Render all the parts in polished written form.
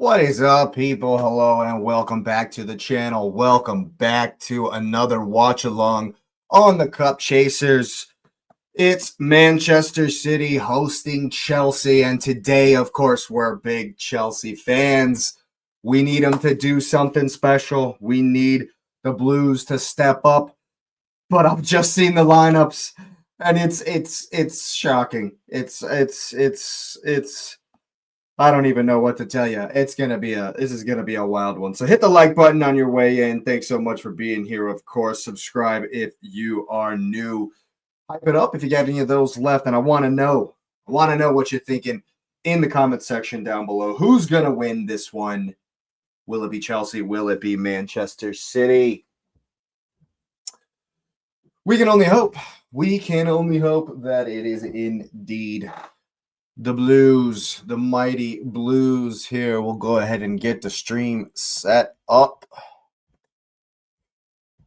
What is up, people? Hello and welcome back to the channel. Welcome back to another watch along on the Cup Chasers. It's Manchester City hosting Chelsea, and today, of course, we're big Chelsea fans. We need them to do something special. We need the Blues to step up. But I've just seen the lineups, and it's shocking. It's I don't even know what to tell you. This is gonna be a wild one. So hit the like button on your way in. Thanks so much for being here. Of course, subscribe if you are new. Hype it up if you got any of those left. And I want to know what you're thinking in the comment section down below. Who's gonna win this one? Will it be Chelsea? Will it be Manchester City? We can only hope. We can only hope that it is indeed the Blues, the mighty Blues here. We'll go ahead and get the stream set up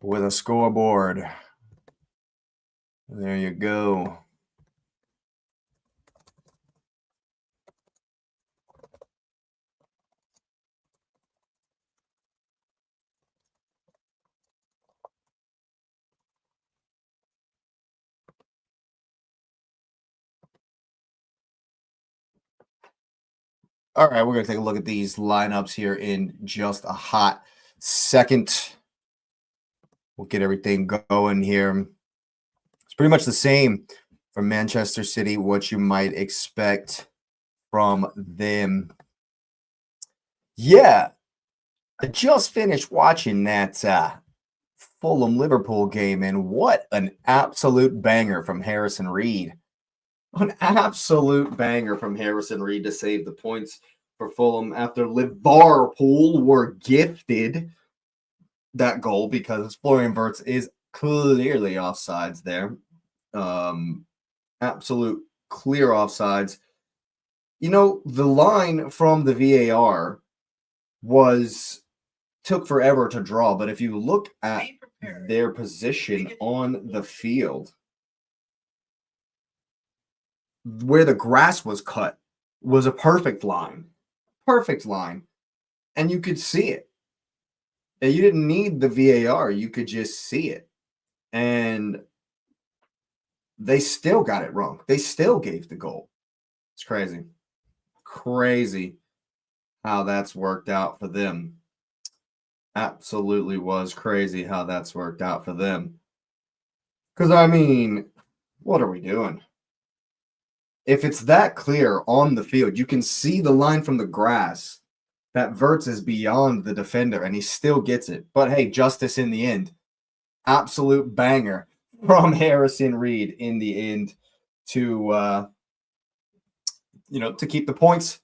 with a scoreboard. There you go. All right, we're going to take a look at these lineups here in just a hot second. We'll get everything going here. It's pretty much the same for Manchester City, what you might expect from them. Yeah, I just finished watching that Fulham-Liverpool game, and what an absolute banger from Harrison Reed. An absolute banger from Harrison Reed to save the points for Fulham after Liverpool were gifted that goal because Florian Wirtz is clearly offsides there. Absolute clear offsides. You know, the line from the VAR took forever to draw, but if you look at their position on the field, where the grass was cut was a perfect line, and you could see it. And you didn't need the VAR, you could just see it. And they still got it wrong. They still gave the goal. It's crazy. Crazy how that's worked out for them. Absolutely was crazy how that's worked out for them. Because, I mean, what are we doing? If it's that clear on the field, you can see the line from the grass that Wirtz is beyond the defender, and he still gets it. But, hey, justice in the end. Absolute banger from Harrison Reed in the end to keep the points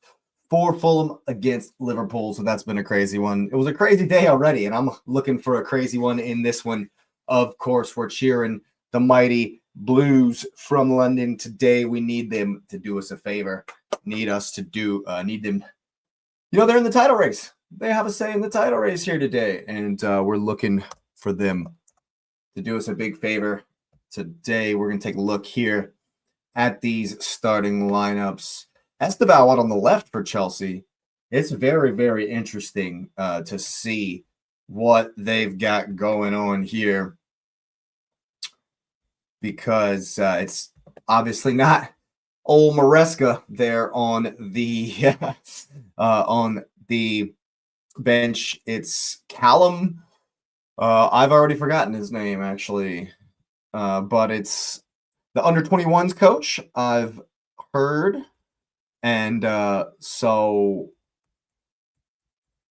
for Fulham against Liverpool. So that's been a crazy one. It was a crazy day already, and I'm looking for a crazy one in this one. Of course, we're cheering the mighty Blues from London today. We need them to do us a favor. Need them. You know, they're in the title race. They have a say in the title race here today, and we're looking for them to do us a big favor today. We're going to take a look here at these starting lineups. Esteban on the left for Chelsea. It's very, very interesting to see what they've got going on here, because it's obviously not old Maresca there on the on the bench. It's Callum. I've already forgotten his name, actually, but it's the under-21s coach, I've heard. And so,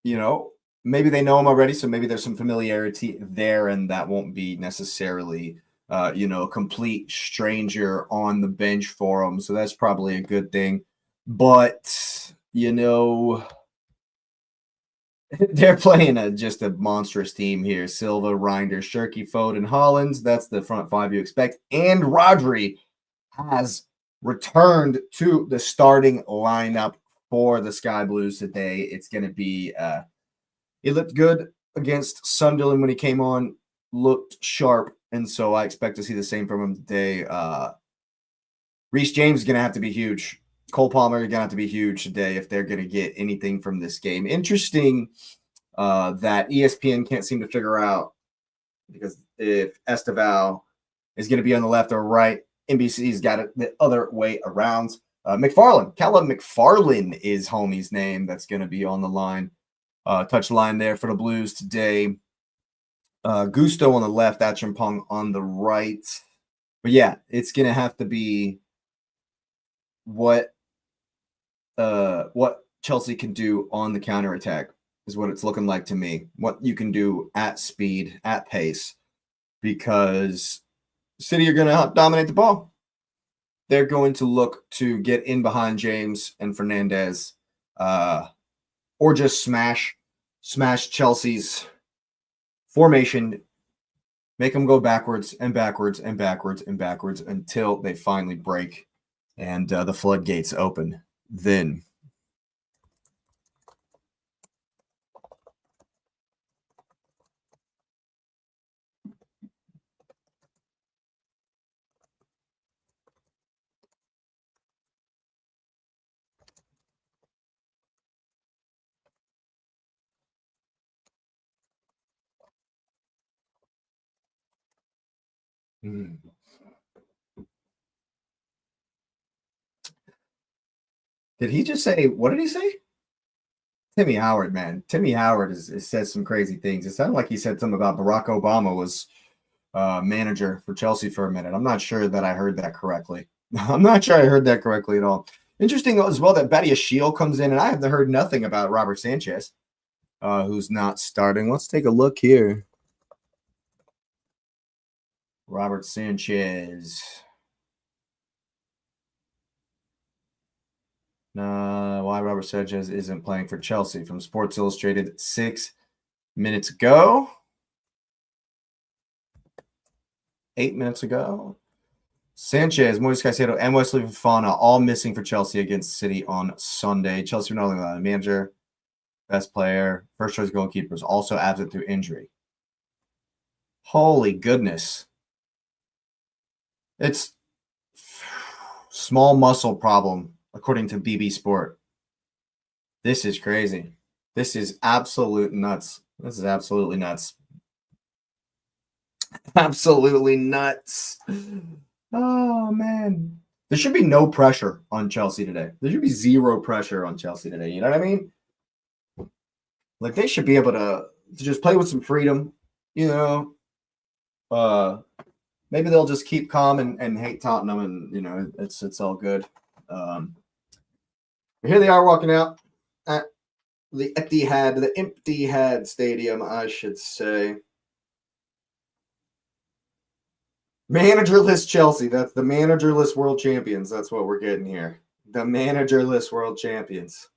you know, maybe they know him already, so maybe there's some familiarity there, and that won't be necessarily, a complete stranger on the bench for him. So that's probably a good thing. But, they're playing just a monstrous team here. Silva, Reinders, Shirky, Foden, Hollins. That's the front five you expect. And Rodri has returned to the starting lineup for the Sky Blues today. It's going to be he looked good against Sunderland when he came on, looked sharp, and so I expect to see the same from him today. Reece James is going to have to be huge. Cole Palmer going to have to be huge today if they're going to get anything from this game. Interesting that ESPN can't seem to figure out, because if Esteval is going to be on the left or right, NBC's got it the other way around. Callum McFarlane is homie's name that's going to be on the line. Touch line there for the Blues today. Gusto on the left, Achimpong on the right. But yeah, it's going to have to be what Chelsea can do on the counterattack is what it's looking like to me. What you can do at speed, at pace, because City are going to dominate the ball. They're going to look to get in behind James and Fernandez, or just smash Chelsea's formation, make them go backwards and backwards and backwards and backwards until they finally break and the floodgates open. Then did he just say, what did he say? Timmy Howard, man. Timmy Howard has said some crazy things. It sounded like he said something about Barack Obama was manager for Chelsea for a minute. I'm not sure that I heard that correctly. I'm not sure I heard that correctly at all. Interesting as well that Badiashile comes in, and I haven't heard nothing about Robert Sanchez, who's not starting. Let's take a look here. Robert Sanchez. Why Robert Sanchez isn't playing for Chelsea from Sports Illustrated 6 minutes ago. 8 minutes ago. Sanchez, Moise Caicedo, and Wesley Fofana all missing for Chelsea against City on Sunday. Chelsea not only the manager, best player, first choice goalkeepers, also absent through injury. Holy goodness. It's small muscle problem, according to BB Sport. This is crazy. This is absolute nuts. This is absolutely nuts. Absolutely nuts. Oh, man. There should be no pressure on Chelsea today. There should be zero pressure on Chelsea today. You know what I mean? Like, they should be able to just play with some freedom, you know. Maybe they'll just keep calm and hate Tottenham, and, you know, it's all good. But here they are walking out at the Etihad Stadium, I should say. Managerless Chelsea. That's the managerless world champions. That's what we're getting here. The managerless world champions.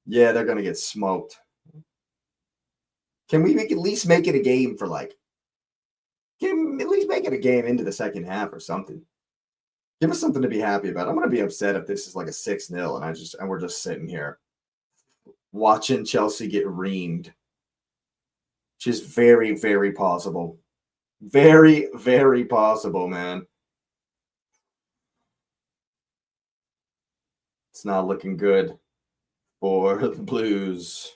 Yeah, they're going to get smoked. Can we at least make it a game for at least make it a game into the second half or something? Give us something to be happy about. I'm going to be upset if this is like a 6-0 and we're just sitting here watching Chelsea get reamed. Which is very, very possible. Very, very possible, man. It's not looking good for the Blues.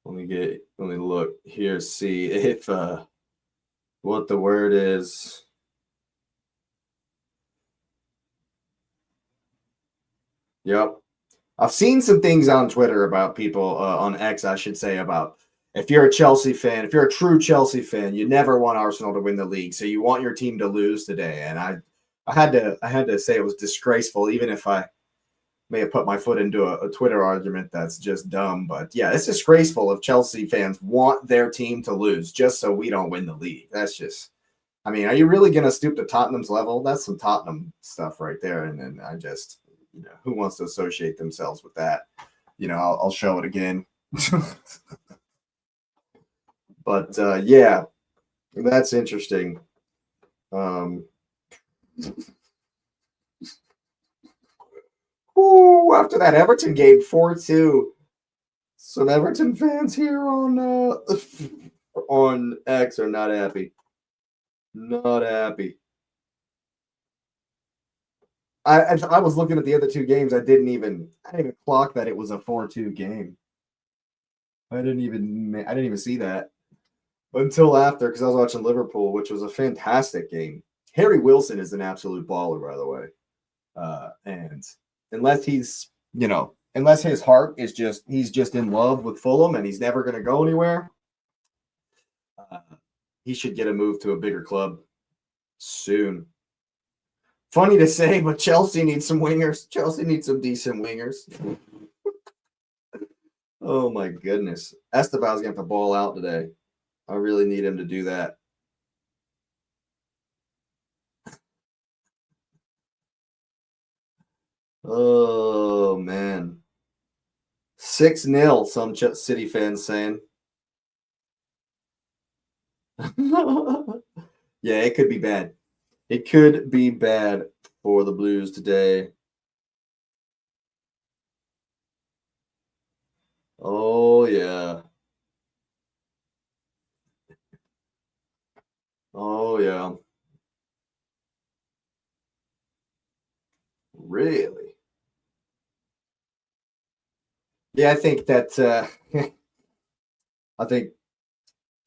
Let me look here, see if what the word is. Yep. I've seen some things on Twitter about people, on X, I should say, about if you're a Chelsea fan, if you're a true Chelsea fan, you never want Arsenal to win the league, so you want your team to lose today. And I had to say it was disgraceful, even if I may have put my foot into a Twitter argument that's just dumb. But yeah, it's disgraceful if Chelsea fans want their team to lose just so we don't win the league. That's just, I mean, are you really going to stoop to Tottenham's level? That's some Tottenham stuff right there. And then I just, you know, who wants to associate themselves with that? You know, I'll show it again. But yeah, that's interesting. After that Everton game, 4-2. Some Everton fans here on X are not happy. Not happy. I was looking at the other two games. I didn't even clock that it was a 4-2 game. I didn't even see that until after, because I was watching Liverpool, which was a fantastic game. Harry Wilson is an absolute baller, by the way. And unless unless his heart is he's just in love with Fulham and he's never going to go anywhere, uh, he should get a move to a bigger club soon. Funny to say, but Chelsea needs some wingers. Chelsea needs some decent wingers. Oh my goodness. Esteban's going to ball out today. I really need him to do that. Oh man. 6-0, some City fans saying. Yeah, it could be bad. It could be bad for the Blues today. Oh, yeah. Oh, yeah. Really? Yeah, I think that I think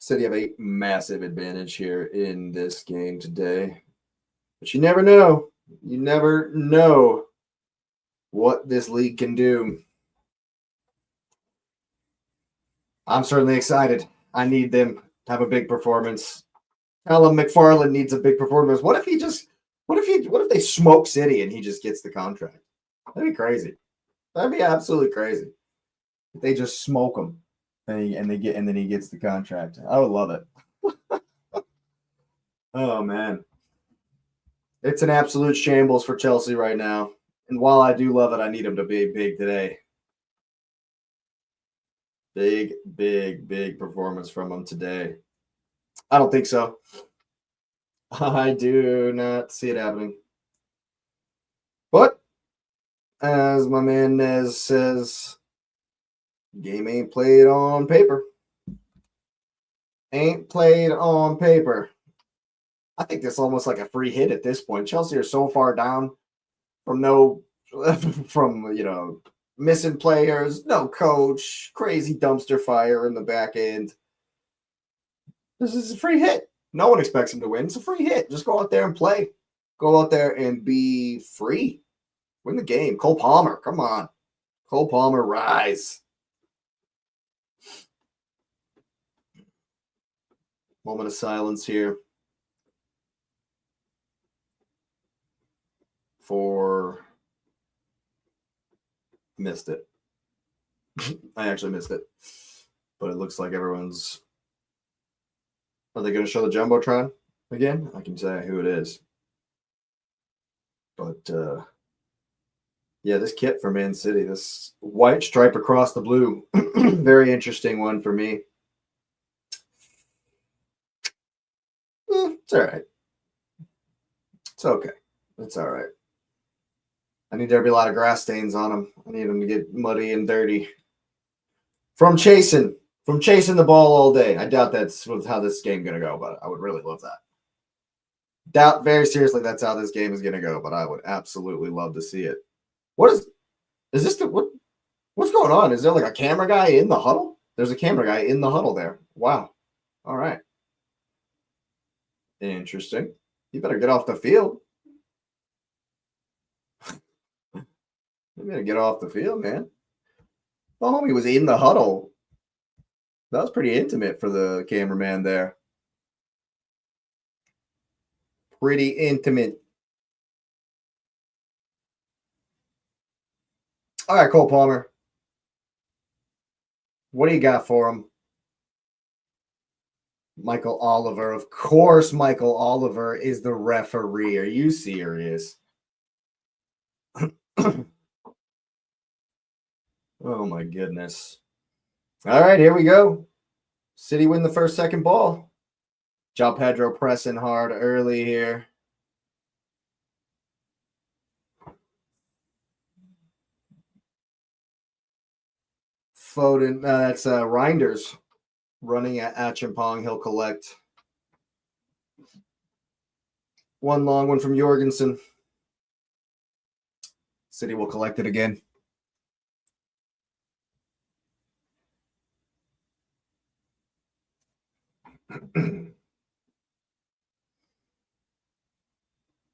City have a massive advantage here in this game today. But you never know. You never know what this league can do. I'm certainly excited. I need them to have a big performance. Callum McFarland needs a big performance. What if they smoke City and he just gets the contract? That'd be crazy. That'd be absolutely crazy. If they just smoke him and then he gets the contract. I would love it. Oh man. It's an absolute shambles for Chelsea right now. And while I do love it, I need him to be big today. Big, big, big performance from him today. I don't think so. I do not see it happening. But as my man Nez says, game ain't played on paper. Ain't played on paper. I think this is almost like a free hit at this point. Chelsea are so far down from missing players, no coach, crazy dumpster fire in the back end. This is a free hit. No one expects him to win. It's a free hit. Just go out there and play. Go out there and be free. Win the game. Cole Palmer, come on. Cole Palmer, rise. Moment of silence here for missed it. I actually missed it. But it looks like everyone's. Are they going to show the Jumbotron again? I can say who it is. But yeah, this kit for Man City, this white stripe across the blue, very interesting one for me. It's all right. It's okay. It's all right. I need there to be a lot of grass stains on them. I need them to get muddy and dirty from chasing the ball all day. I doubt that's how this game going to go, but I would really love that. Doubt very seriously that's how this game is going to go, but I would absolutely love to see it. Is this what's going on? Is there like a camera guy in the huddle? There's a camera guy in the huddle there. Wow. All right. Interesting. You better get off the field. You better get off the field, man. The homie was in the huddle. That was pretty intimate for the cameraman there. Pretty intimate. All right, Cole Palmer. What do you got for him? Michael Oliver. Of course, Michael Oliver is the referee. Are you serious? Oh, my goodness. All right, here we go. City win the second ball. João Pedro pressing hard early here. Foden, that's Reinders running at Acheampong. He'll collect. One long one from Jorgensen. City will collect it again.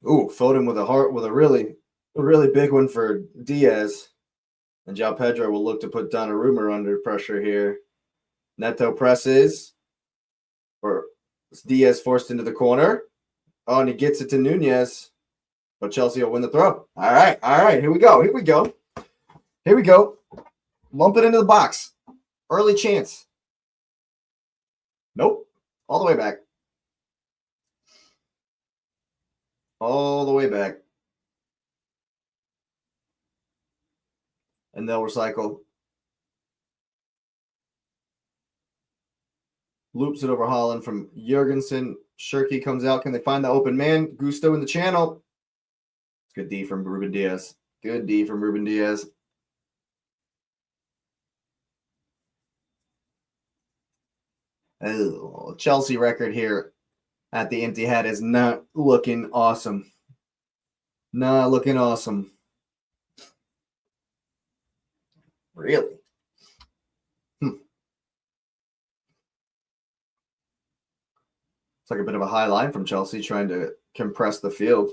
Ooh, Foden with a really big one for Diaz. And João Pedro will look to put Donnarumma under pressure here. Neto presses. Or Diaz forced into the corner. Oh, and he gets it to Nunez. But Chelsea will win the throw. All right. Here we go. Lump it into the box. Early chance. Nope. All the way back. And they'll recycle. Loops it over Holland from Jurgensen. Shirky comes out. Can they find the open man? Gusto in the channel. Good D from Ruben Diaz. Oh, Chelsea record here at the empty head is not looking awesome. Really? It's like a bit of a high line from Chelsea trying to compress the field.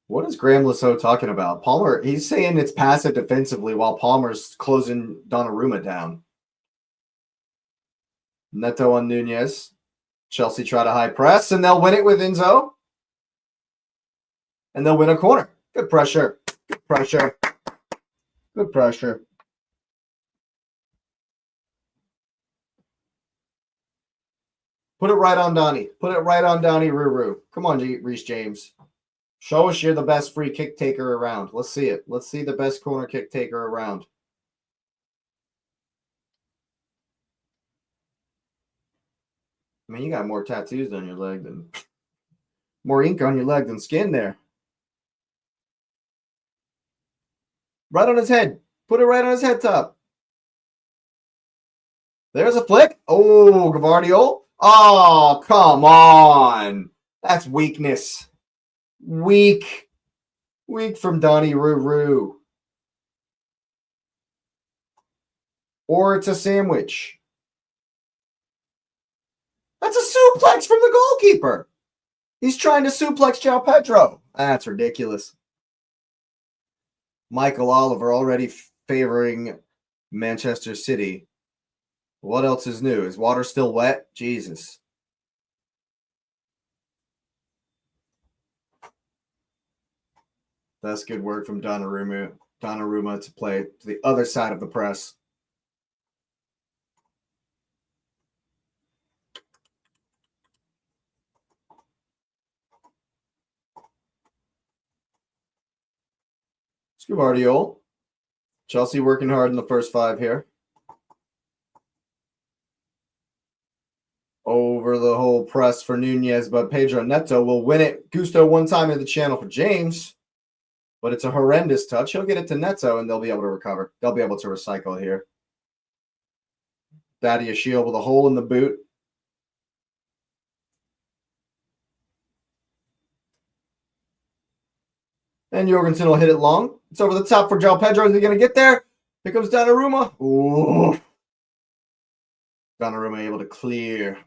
What is Graham Lasso talking about? Palmer, he's saying it's passive defensively while Palmer's closing Donnarumma down. Neto on Nunez. Chelsea try to high press, and they'll win it with Enzo. And they'll win a corner. Good pressure. Put it right on Donnie. Ruru. Come on, Reece James. Show us you're the best free kick taker around. Let's see it. Let's see the best corner kick taker around. I mean, you got more tattoos on your leg than more ink on your leg than skin there. Right on his head. Put it right on his head top. There's a flick. Oh, Gavardiol. Oh, come on. That's weakness. Weak from Donnie Ruru. Or it's a sandwich. That's a suplex from the goalkeeper. He's trying to suplex João Pedro. That's ridiculous. Michael Oliver already favoring Manchester City. What else is new? Is water still wet? Jesus. That's good work from Donnarumma to play to the other side of the press. Gavardiol. Chelsea working hard in the first 5 here. Over the whole press for Nunez, but Pedro Neto will win it. Gusto one time in the channel for James, but it's a horrendous touch. He'll get it to Neto, and they'll be able to recover. They'll be able to recycle here. Thaddeus Shield with a hole in the boot. And Jorgensen will hit it long. It's over the top for João Pedro. Is he going to get there? Here comes Donnarumma. Ooh. Donnarumma able to clear.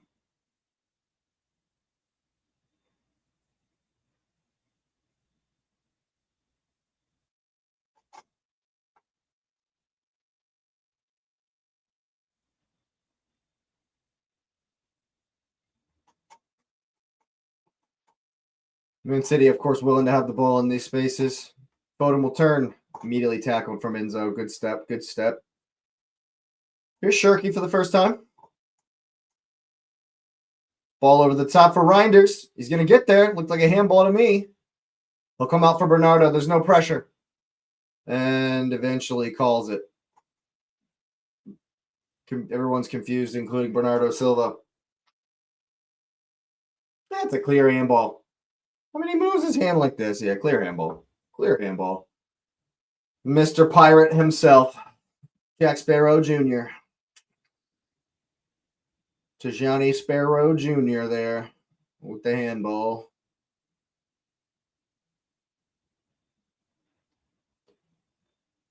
Man City, of course, willing to have the ball in these spaces. Foden will turn. Immediately tackled from Enzo. Good step. Here's Shirky for the first time. Ball over the top for Reinders. He's going to get there. Looked like a handball to me. He'll come out for Bernardo. There's no pressure. And eventually calls it. Everyone's confused, including Bernardo Silva. That's a clear handball. I mean, he moves his hand like this. Yeah, clear handball. Mr. Pirate himself, Jack Sparrow Jr. Tajani Sparrow Jr. there with the handball.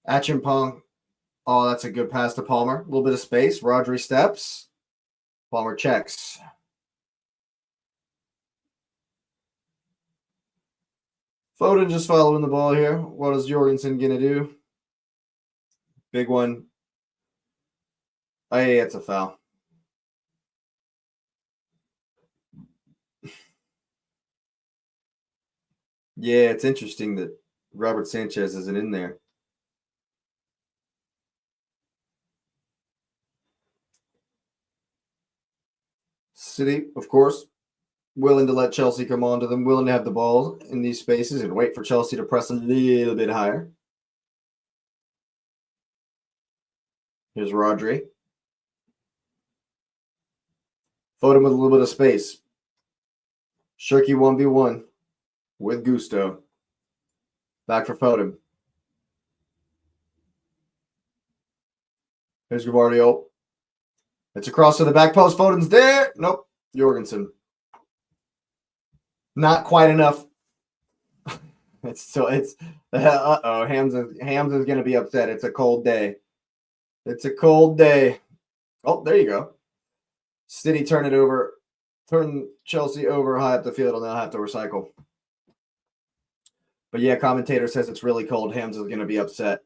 Achimpong. Oh, that's a good pass to Palmer. A little bit of space. Rodri steps. Palmer checks. Foden just following the ball here. What is Jorgensen going to do? Big one. Hey, it's a foul. Yeah, it's interesting that Robert Sanchez isn't in there. City, of course, willing to let Chelsea come on to them, willing to have the ball in these spaces and wait for Chelsea to press a little bit higher. Here's Rodri. Foden with a little bit of space. Shirky 1v1 with Gusto. Back for Foden. Here's Gavardio. It's across to the back post. Foden's there. Nope. Jorgensen. Not quite enough. It's uh-oh. Hams is going to be upset. It's a cold day. It's a cold day. Oh, there you go. City turn it over. Turn Chelsea over high up the field, and they'll have to recycle. But yeah, commentator says it's really cold. Hams is going to be upset.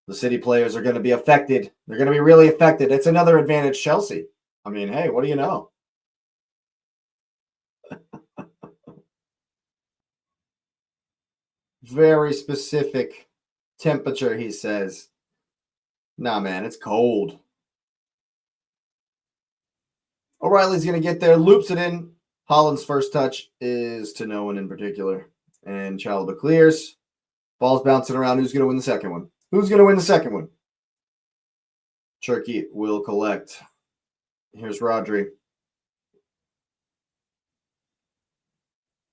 The City players are going to be affected. They're going to be really affected. It's another advantage Chelsea. I mean, hey, what do you know? Very specific temperature, he says. Nah, man, it's cold. O'Reilly's going to get there, loops it in. Holland's first touch is to no one in particular. And Chalobah clears. Ball's bouncing around. Who's going to win the second one? Who's going to win the second one? Cherky will collect. Here's Rodri.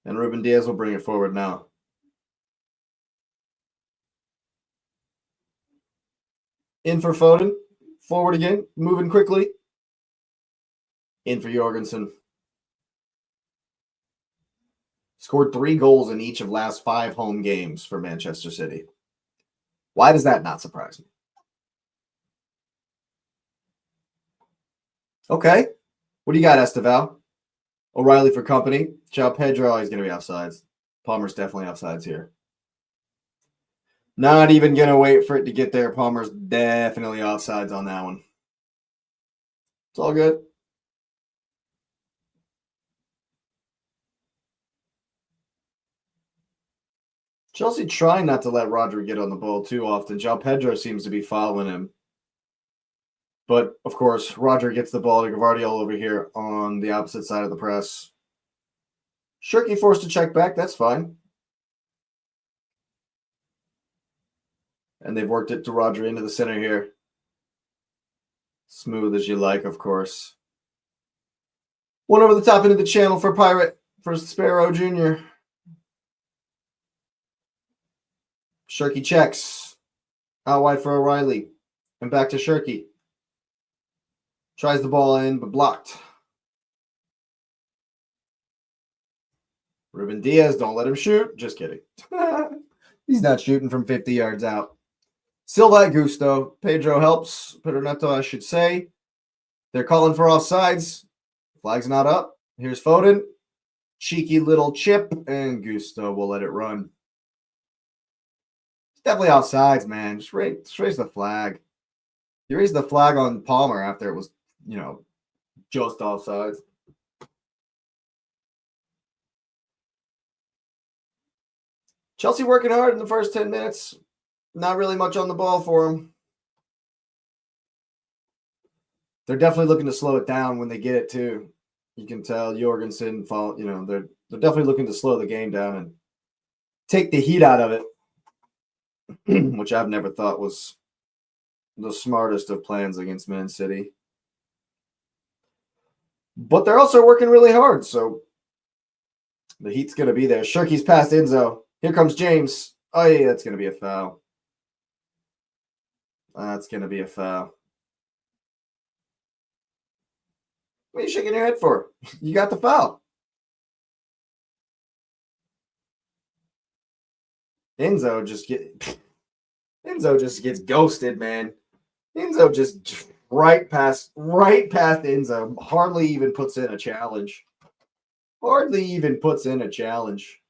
And Ruben Diaz will bring it forward now. In for Foden. Forward again. Moving quickly. In for Jorgensen. Scored 3 goals in each of last 5 home games for Manchester City. Why does that not surprise me? Okay. What do you got, Esteval? O'Reilly for company. João Pedro, he's going to be offsides. Palmer's definitely offsides here. Not even going to wait for it to get there. Palmer's definitely offsides on that one. It's all good. Chelsea trying not to let Rodri get on the ball too often. João Pedro seems to be following him. But, of course, Rodri gets the ball to Gavardio over here on the opposite side of the press. Shirky forced to check back. That's fine. And they've worked it to Rodri into the center here. Smooth as you like, of course. One over the top into the channel for Pirate, for Sparrow Jr. Shirky checks. Out wide for O'Reilly. And back to Shirky. Tries the ball in, but blocked. Ruben Diaz, don't let him shoot. Just kidding. He's not shooting from 50 yards out. Silva Gusto. Pedro helps. Pedroneto, I should say. They're calling for offsides. Flag's not up. Here's Foden. Cheeky little chip, and Gusto will let it run. It's definitely offsides, man. Just raise the flag. You raised the flag on Palmer after it was, just offsides. Chelsea working hard in the first 10 minutes. Not really much on the ball for them. They're definitely looking to slow it down when they get it too. You can tell Jorgensen, they're definitely looking to slow the game down and take the heat out of it, which I've never thought was the smartest of plans against Man City. But they're also working really hard, so the heat's going to be there. Shirky's past Enzo. Here comes James. Oh, yeah, that's going to be a foul. That's going to be a foul. What are you shaking your head for? You got the foul. Enzo just Enzo just gets ghosted, man. Enzo just right past Enzo. Hardly even puts in a challenge. Hardly even puts in a challenge.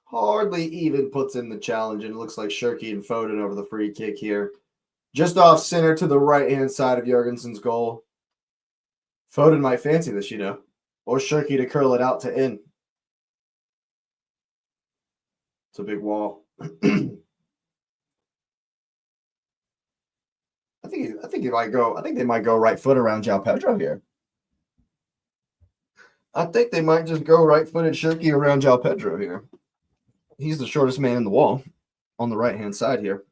Hardly even puts in the challenge, and it looks like Shirky and Foden over the free kick here. Just off center to the right-hand side of Jorgensen's goal. Foden might fancy this, or Shirky to curl it out to in. It's a big wall. I think they might go. I think they might go right foot around João Pedro here. I think they might just go right-footed Shirky around João Pedro here. He's the shortest man in the wall on the right-hand side here.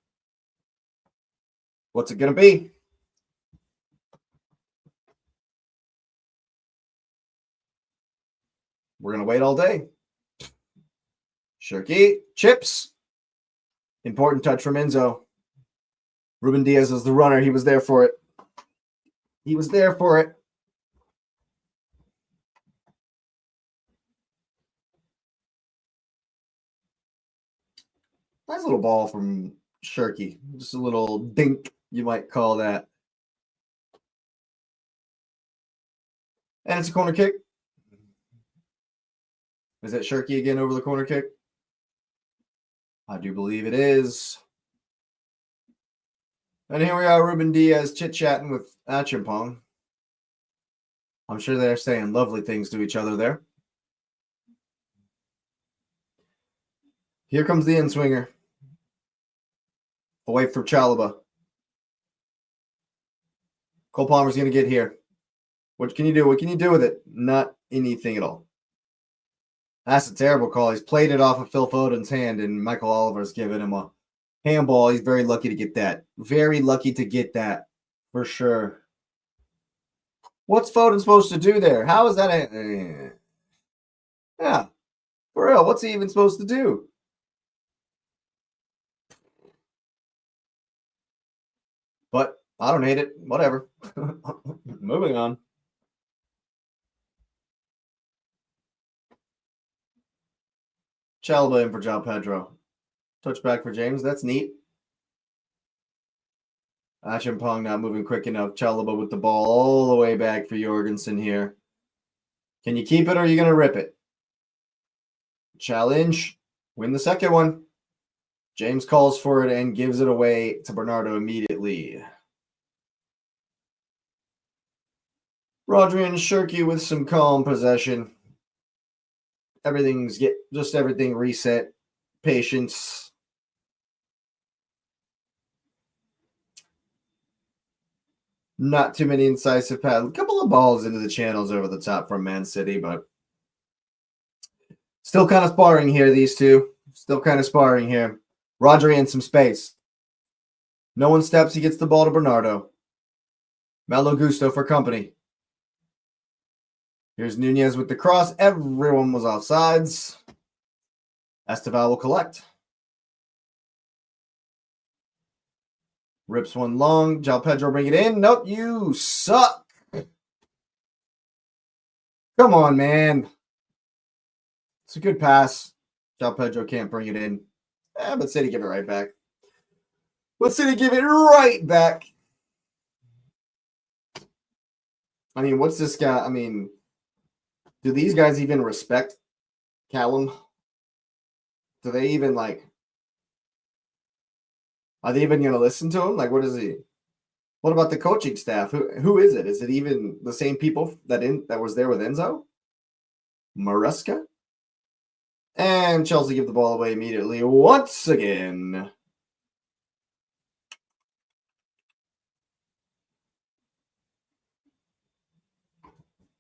What's it going to be? We're going to wait all day. Shirky, chips. Important touch from Enzo. Ruben Diaz is the runner. He was there for it. He was there for it. Nice little ball from Shirky. Just a little dink, you might call that. And it's a corner kick. Is that Shirky again over the corner kick? I do believe it is. And here we are, Ruben Diaz chit-chatting with Achimpong. I'm sure they're saying lovely things to each other there. Here comes the in-swinger. Away from Chalobah. Cole Palmer's going to get here. What can you do? What can you do with it? Not anything at all. That's a terrible call. He's played it off of Phil Foden's hand, and Michael Oliver's given him a handball. He's very lucky to get that. Very lucky to get that, for sure. What's Foden supposed to do there? How is that? Yeah, for real. What's he even supposed to do? But I don't hate it. Whatever. Moving on. Chalobah in for João Pedro. Touchback for James. That's neat. Achimpong not moving quick enough. Chalobah with the ball all the way back for Jorgensen here. Can you keep it or are you going to rip it? Challenge. Win the second one. James calls for it and gives it away to Bernardo immediately. Rodri and Shirky with some calm possession. Everything reset. Patience. Not too many incisive passes. A couple of balls into the channels over the top from Man City, but still kind of sparring here, these two. Still kind of sparring here. Rodri in some space. No one steps. He gets the ball to Bernardo. Malo Gusto for company. Here's Nunez with the cross. Everyone was offsides. Esteval will collect. Rips one long. João Pedro bring it in. Nope, you suck. Come on, man. It's a good pass. João Pedro can't bring it in. But City give it right back. But City give it right back. I mean, what's this guy? I mean, do these guys even respect Callum? Do they even are they even going to listen to him? What is he? What about the coaching staff? Who is it? Is it even the same people that was there with Enzo? Maresca? And Chelsea give the ball away immediately once again.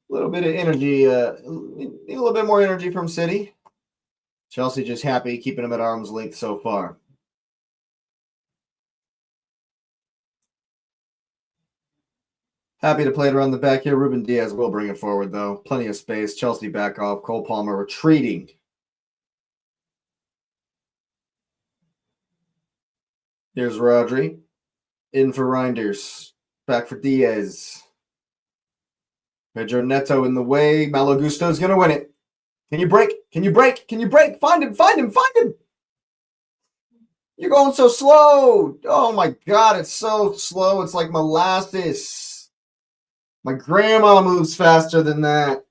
A little bit of energy, a little bit more energy from City. Chelsea just happy keeping them at arm's length so far. Happy to play it around the back here. Ruben Diaz will bring it forward, though. Plenty of space. Chelsea back off. Cole Palmer retreating. Here's Rodri. In for Reinders. Back for Diaz. Pedro Neto in the way. Malo Gusto's going to win it. Can you break? Can you break? Can you break? Find him, find him, find him. You're going so slow. Oh my God, it's so slow. It's like molasses. My grandma moves faster than that.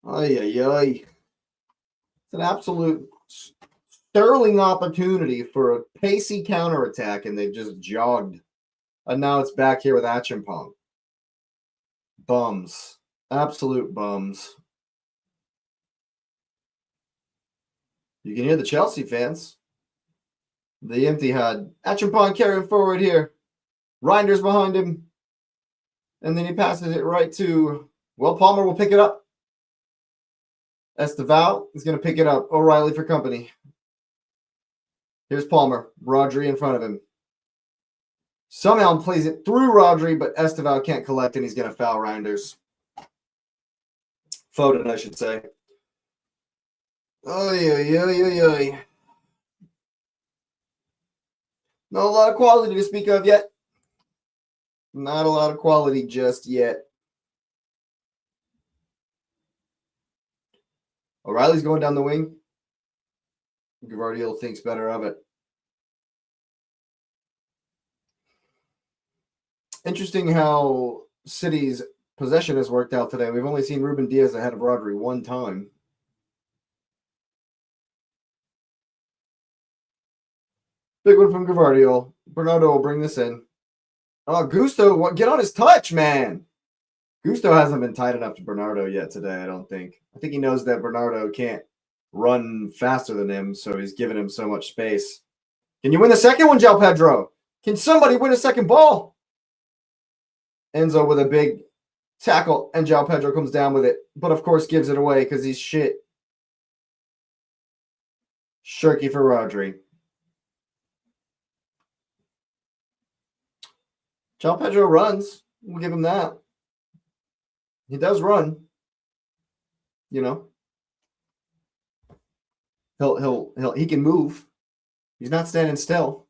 Ay, ay, ay. It's an absolute sterling opportunity for a pacey counterattack, and they've just jogged. And now it's back here with Achimpong. Bums. Absolute bums. You can hear the Chelsea fans. The empty had Achimpong carrying forward here. Reinders behind him. And then he passes it right to, well, Palmer will pick it up. Esteval is going to pick it up. O'Reilly for company. Here's Palmer. Rodri in front of him. Somehow plays it through Rodri, but Esteval can't collect, and he's going to foul Reinders. Foden, I should say. Oy, oy, oy, oy, oy. Not a lot of quality to speak of yet. Not a lot of quality just yet. O'Reilly's going down the wing. Gavardiol thinks better of it. Interesting how City's possession has worked out today. We've only seen Ruben Diaz ahead of Rodri one time. Big one from Gavardiol. Bernardo will bring this in. Oh, Gusto, get on his touch, man. Gusto hasn't been tight enough to Bernardo yet today, I don't think. I think he knows that Bernardo can't run faster than him, so he's giving him so much space. Can you win the second one, João Pedro? Can somebody win a second ball? Enzo with a big tackle, and João Pedro comes down with it, but of course gives it away because he's shit. Shirky for Rodri. João Pedro runs. We'll give him that. He does run. You know. He can move. He's not standing still.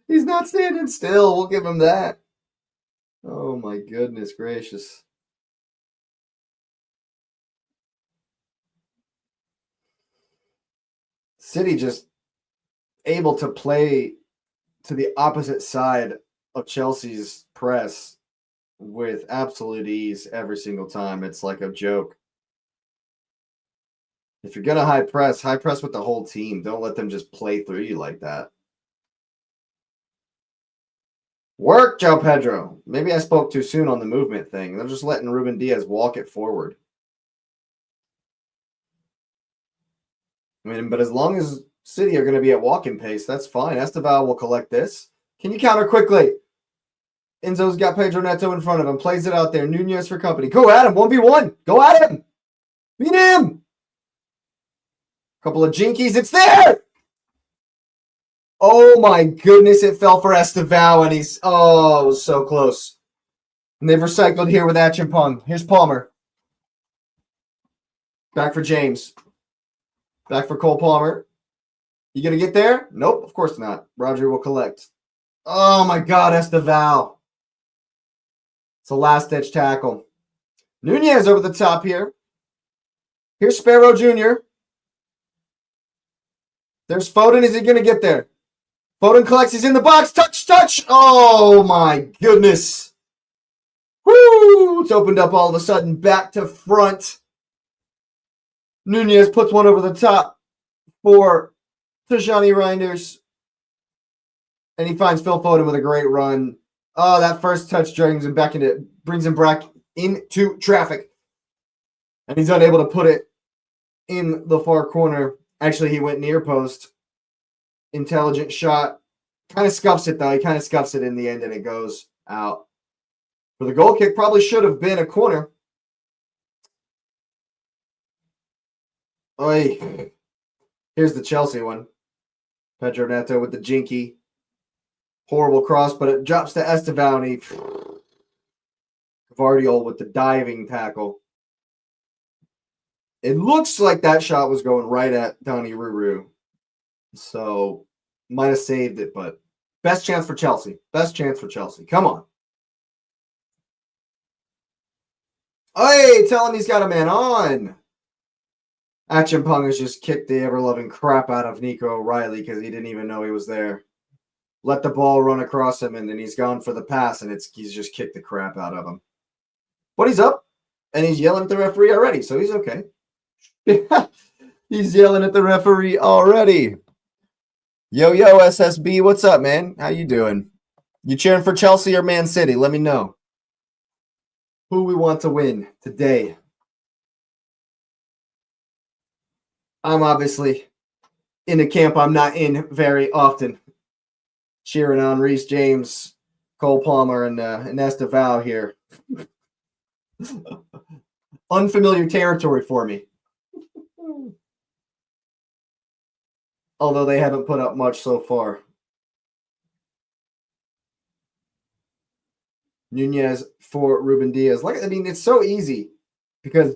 He's not standing still. We'll give him that. Oh my goodness gracious. City just able to play to the opposite side of Chelsea's press with absolute ease every single time. It's like a joke. If you're going to high press with the whole team. Don't let them just play through you like that. Work, João Pedro. Maybe I spoke too soon on the movement thing. They're just letting Ruben Diaz walk it forward. I mean, but as long as City are going to be at walking pace, that's fine. Esteval will collect this. Can you counter quickly? Enzo's got Pedro Neto in front of him. Plays it out there. Nunez for company. Go at him. 1v1. Go at him. Beat him. Couple of jinkies. It's there. Oh my goodness. It fell for Esteval, and he's, oh, so close. And they've recycled here with Achimpong. Here's Palmer. Back for James. Back for Cole Palmer. You going to get there? Nope, of course not. Rodri will collect. Oh my God, Esteval. It's a last-ditch tackle. Nunez over the top here. Here's Sparrow Jr. There's Foden. Is he going to get there? Foden collects. He's in the box. Touch, touch. Oh my goodness. Woo! It's opened up all of a sudden. Back to front. Nunez puts one over the top for Tijani Reinders. And he finds Phil Foden with a great run. Oh, that first touch brings him back into traffic. And he's unable to put it in the far corner. Actually, he went near post. Intelligent shot. Kind of scuffs it, though. He kind of scuffs it in the end, and it goes out. For the goal kick, probably should have been a corner. Oy. Here's the Chelsea one. Pedro Neto with the jinky. Horrible cross, but it drops to Esteval, and he Gavardiol with the diving tackle. It looks like that shot was going right at Donny Ruru. So, might have saved it, but best chance for Chelsea. Best chance for Chelsea. Come on. Hey, tell him he's got a man on. Action has just kicked the ever-loving crap out of Nico O'Reilly because he didn't even know he was there. Let the ball run across him, and then he's gone for the pass, and he's just kicked the crap out of him. But he's up, and he's yelling at the referee already, so he's okay. He's yelling at the referee already. Yo, SSB, what's up, man? How you doing? You cheering for Chelsea or Man City? Let me know. Who we want to win today. I'm obviously in a camp I'm not in very often. Cheering on Reece James, Cole Palmer, and Esteval here. Unfamiliar territory for me. Although they haven't put up much so far. Nunez for Ruben Diaz. It's so easy because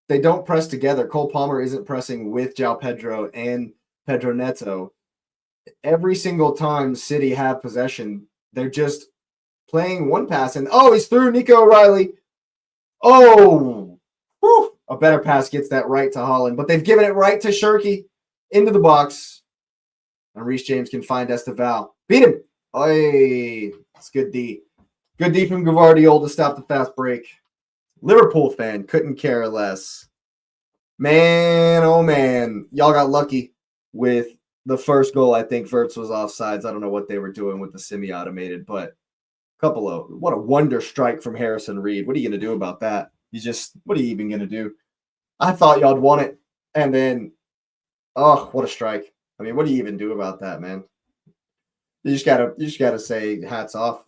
they don't press together. Cole Palmer isn't pressing with João Pedro and Pedro Neto. Every single time City have possession, they're just playing one pass. And, he's through Nico O'Reilly. Oh, whew, a better pass gets that right to Haaland. But they've given it right to Shirky into the box. And Reece James can find Esteval. Beat him. Hey, it's good D. Good D from Gvardiol to stop the fast break. Liverpool fan, couldn't care less. Man, oh man. Y'all got lucky with the first goal. I think Verts was offsides. I don't know what they were doing with the semi-automated, but what a wonder strike from Harrison Reed. What are you going to do about that? What are you even going to do? I thought y'all'd won it. And then, what a strike. I mean, what do you even do about that, man? You just gotta say hats off.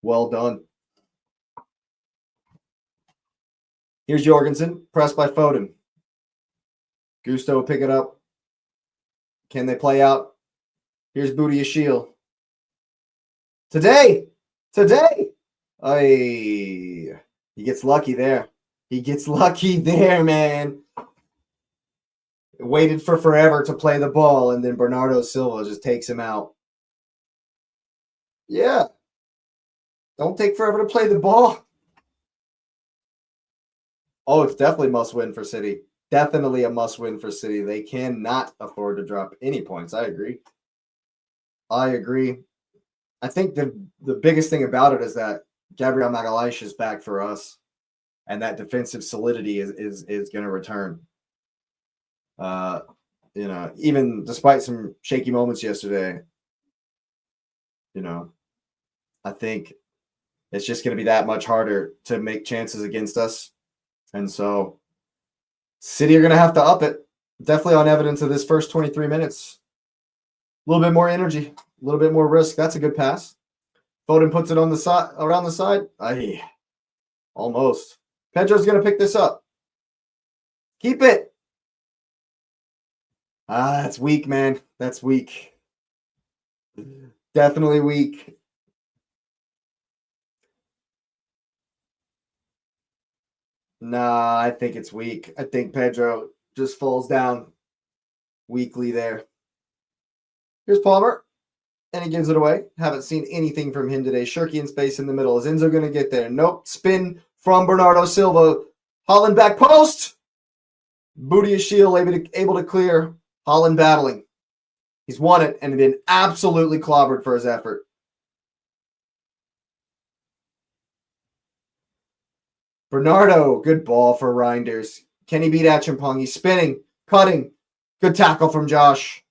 Well done. Here's Jorgensen, pressed by Foden. Gusto will pick it up. Can they play out? Here's Booty Ashiel. Today. He gets lucky there. Man. Waited for forever to play the ball, and then Bernardo Silva just takes him out. Yeah. Don't take forever to play the ball. Oh, it's definitely must win for City. Definitely a must win for City. They cannot afford to drop any points. I agree. I think the biggest thing about it is that Gabriel Magalhaes is back for us, and that defensive solidity is going to return. Even despite some shaky moments yesterday, I think it's just going to be that much harder to make chances against us. And so City are going to have to up it. Definitely on evidence of this first 23 minutes. A little bit more energy, a little bit more risk. That's a good pass. Foden puts it on the side, around the side. Almost. Pedro's going to pick this up. Keep it. That's weak, man. That's weak. Definitely weak. Nah, I think it's weak. I think Pedro just falls down weakly there. Here's Palmer, and he gives it away. Haven't seen anything from him today. Shirky in space in the middle. Is Enzo going to get there? Nope. Spin from Bernardo Silva. Haaland back post. Booty Ashiel able to clear. Haaland battling. He's won it and been absolutely clobbered for his effort. Bernardo, good ball for Reinders. Can he beat Achampong? He's spinning, cutting. Good tackle from Josh.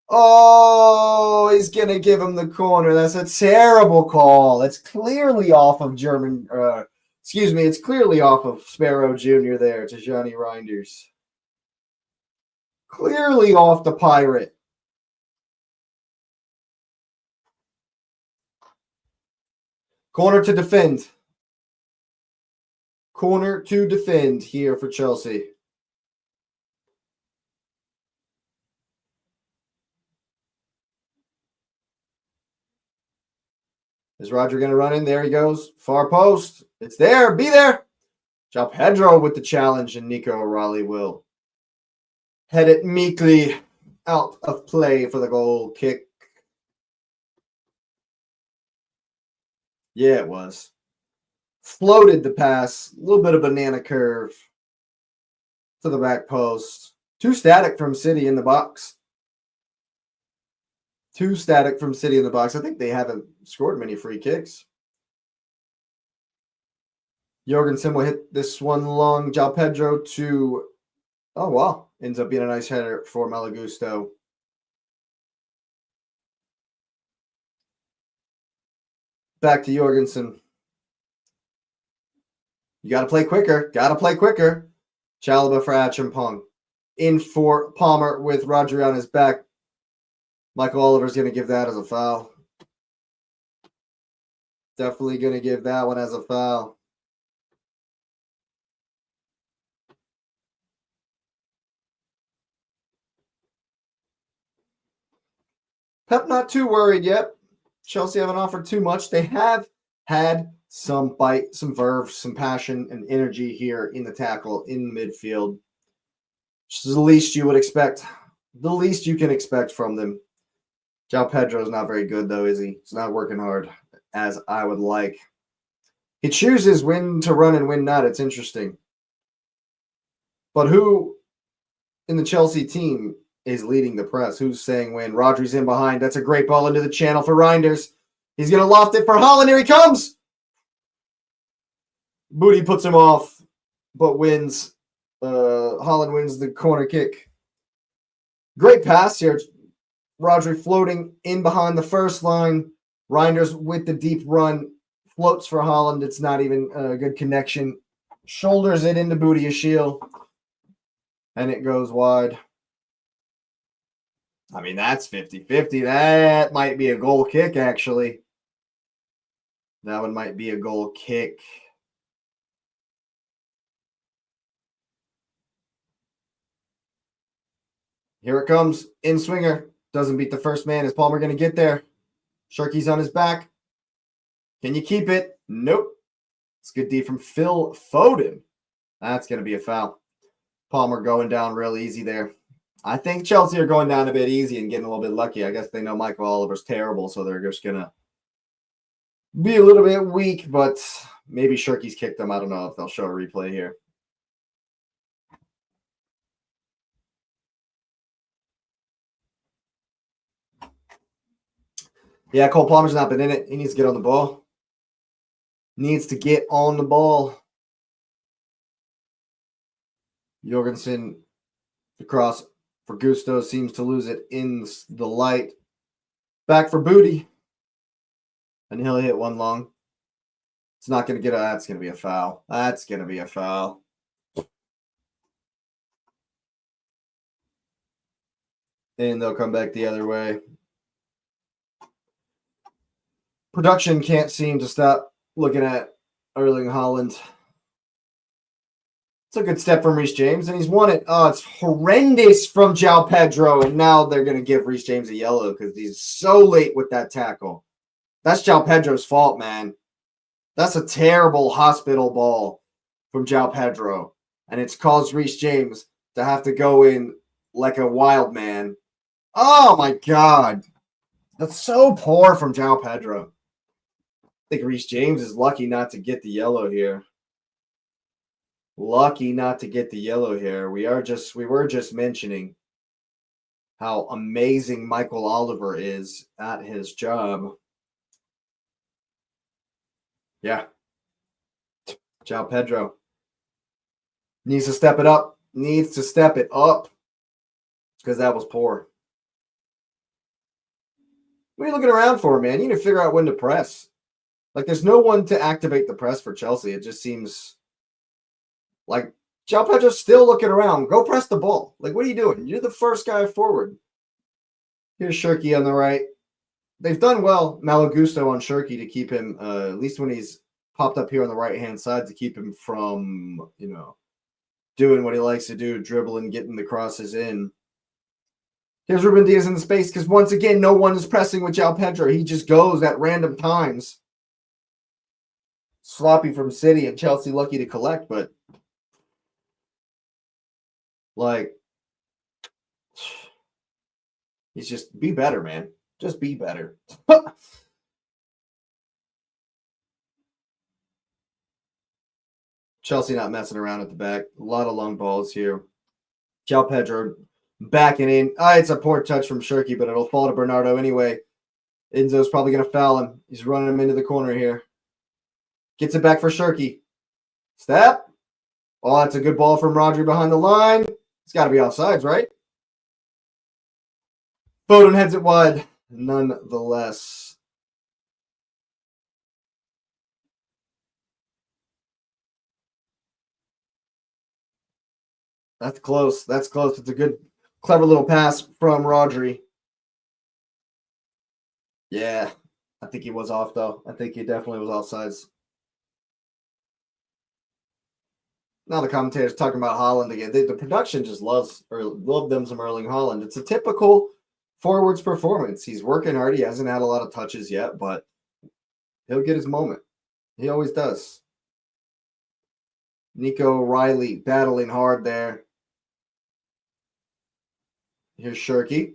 Oh, he's going to give him the corner. That's a terrible call. It's clearly off of it's clearly off of Sparrow Jr. there to Johnny Reinders. Clearly off the Pirate. Corner to defend. Corner to defend here for Chelsea. Is Roger going to run in? There he goes. Far post. It's there. Be there. João Pedro with the challenge, and Nico O'Reilly will head it meekly out of play for the goal kick. Yeah, it was. floated the pass, a little bit of banana curve to the back post. 2 static from City in the box. 2 static from City in the box. I think they haven't scored many free kicks. Jorgensen will hit this one long. João Pedro to, oh, wow. Ends up being a nice header for Malagusto. Back to Jorgensen. You got to play quicker. Got to play quicker. Chalobah for Achimpong. In for Palmer with Rodri on his back. Michael Oliver's going to give that as a foul. Definitely going to give that one as a foul. Pep not too worried yet. Chelsea haven't offered too much. They have had some bite, some verve, some passion, and energy here in the tackle in midfield. Which is the least you would expect. The least you can expect from them. João Pedro is not very good, though, is he? He's not working hard as I would like. He chooses when to run and when not. It's interesting. But who in the Chelsea team is leading the press? Who's saying when? Rodri's in behind. That's a great ball into the channel for Reinders. He's going to loft it for Haaland. Here he comes. Booty puts him off, but wins. Haaland wins the corner kick. Great pass here. Rodri floating in behind the first line. Reinders with the deep run. Floats for Haaland. It's not even a good connection. Shoulders it into Booty-Ashil. And it goes wide. I mean, that's 50-50. That might be a goal kick, actually. That one might be a goal kick. Here it comes. In swinger. Doesn't beat the first man. Is Palmer going to get there? Sharky's on his back. Can you keep it? Nope. It's a good D from Phil Foden. That's going to be a foul. Palmer going down real easy there. I think Chelsea are going down a bit easy and getting a little bit lucky. I guess they know Michael Oliver's terrible, so they're just going to be a little bit weak, but maybe Sharky's kicked them. I don't know if they'll show a replay here. Yeah, Cole Palmer's not been in it. He needs to get on the ball. Needs to get on the ball. Jorgensen, the cross for Gusto, seems to lose it in the light. Back for Booty. And he'll hit one long. It's not going to get a... That's going to be a foul. That's going to be a foul. And they'll come back the other way. Production can't seem to stop looking at Erling Haaland. It's a good step from Reece James, and he's won it. Oh, it's horrendous from João Pedro, and now they're going to give Reece James a yellow because he's so late with that tackle. That's João Pedro's fault, man. That's a terrible hospital ball from João Pedro, and it's caused Reece James to have to go in like a wild man. Oh, my God. That's so poor from João Pedro. I think Reece James is lucky not to get the yellow here. Lucky not to get the yellow here. We were just mentioning how amazing Michael Oliver is at his job. Yeah. João Pedro needs to step it up. Needs to step it up. Because that was poor. What are you looking around for, man? You need to figure out when to press. Like, there's no one to activate the press for Chelsea. It just seems like João Pedro's still looking around. Go press the ball. Like, what are you doing? You're the first guy forward. Here's Sharky on the right. They've done well, Malagusto on Sharky, to keep him, at least when he's popped up here on the right-hand side, to keep him from, doing what he likes to do, dribbling, getting the crosses in. Here's Ruben Diaz in the space because, once again, no one is pressing with João Pedro. He just goes at random times. Sloppy from City, and Chelsea lucky to collect, but like, he's just be better, man. Just be better. Chelsea not messing around at the back. A lot of long balls here. João Pedro backing in. It's a poor touch from Shirky, but it'll fall to Bernardo anyway. Enzo's probably going to foul him. He's running him into the corner here. Gets it back for Shirky. Step. Oh, that's a good ball from Rodri behind the line. It's got to be offsides, right? Foden heads it wide, nonetheless. That's close. That's close. It's a good, clever little pass from Rodri. Yeah, I think he was off, though. I think he definitely was offsides. Now the commentators talking about Haaland again. The production just loved them some Erling Haaland. It's a typical forwards performance. He's working hard. He hasn't had a lot of touches yet, but he'll get his moment. He always does. Nico Riley battling hard there. Here's Shirky.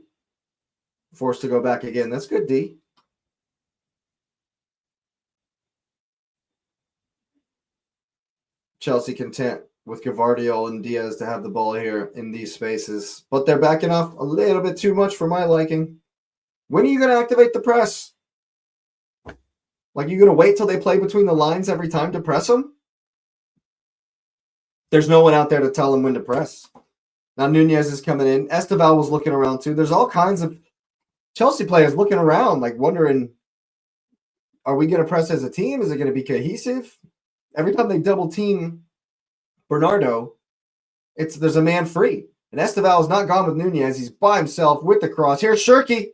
Forced to go back again. That's good, D. Chelsea content with Gavardiol and Diaz to have the ball here in these spaces. But they're backing off a little bit too much for my liking. When are you going to activate the press? Like, you going to wait till they play between the lines every time to press them? There's no one out there to tell them when to press. Now Nunez is coming in. Esteval was looking around too. There's all kinds of Chelsea players looking around, like wondering, are we going to press as a team? Is it going to be cohesive? Every time they double team Bernardo, there's a man free. And Esteval is not gone with Nunez. He's by himself with the cross. Here's Shirky.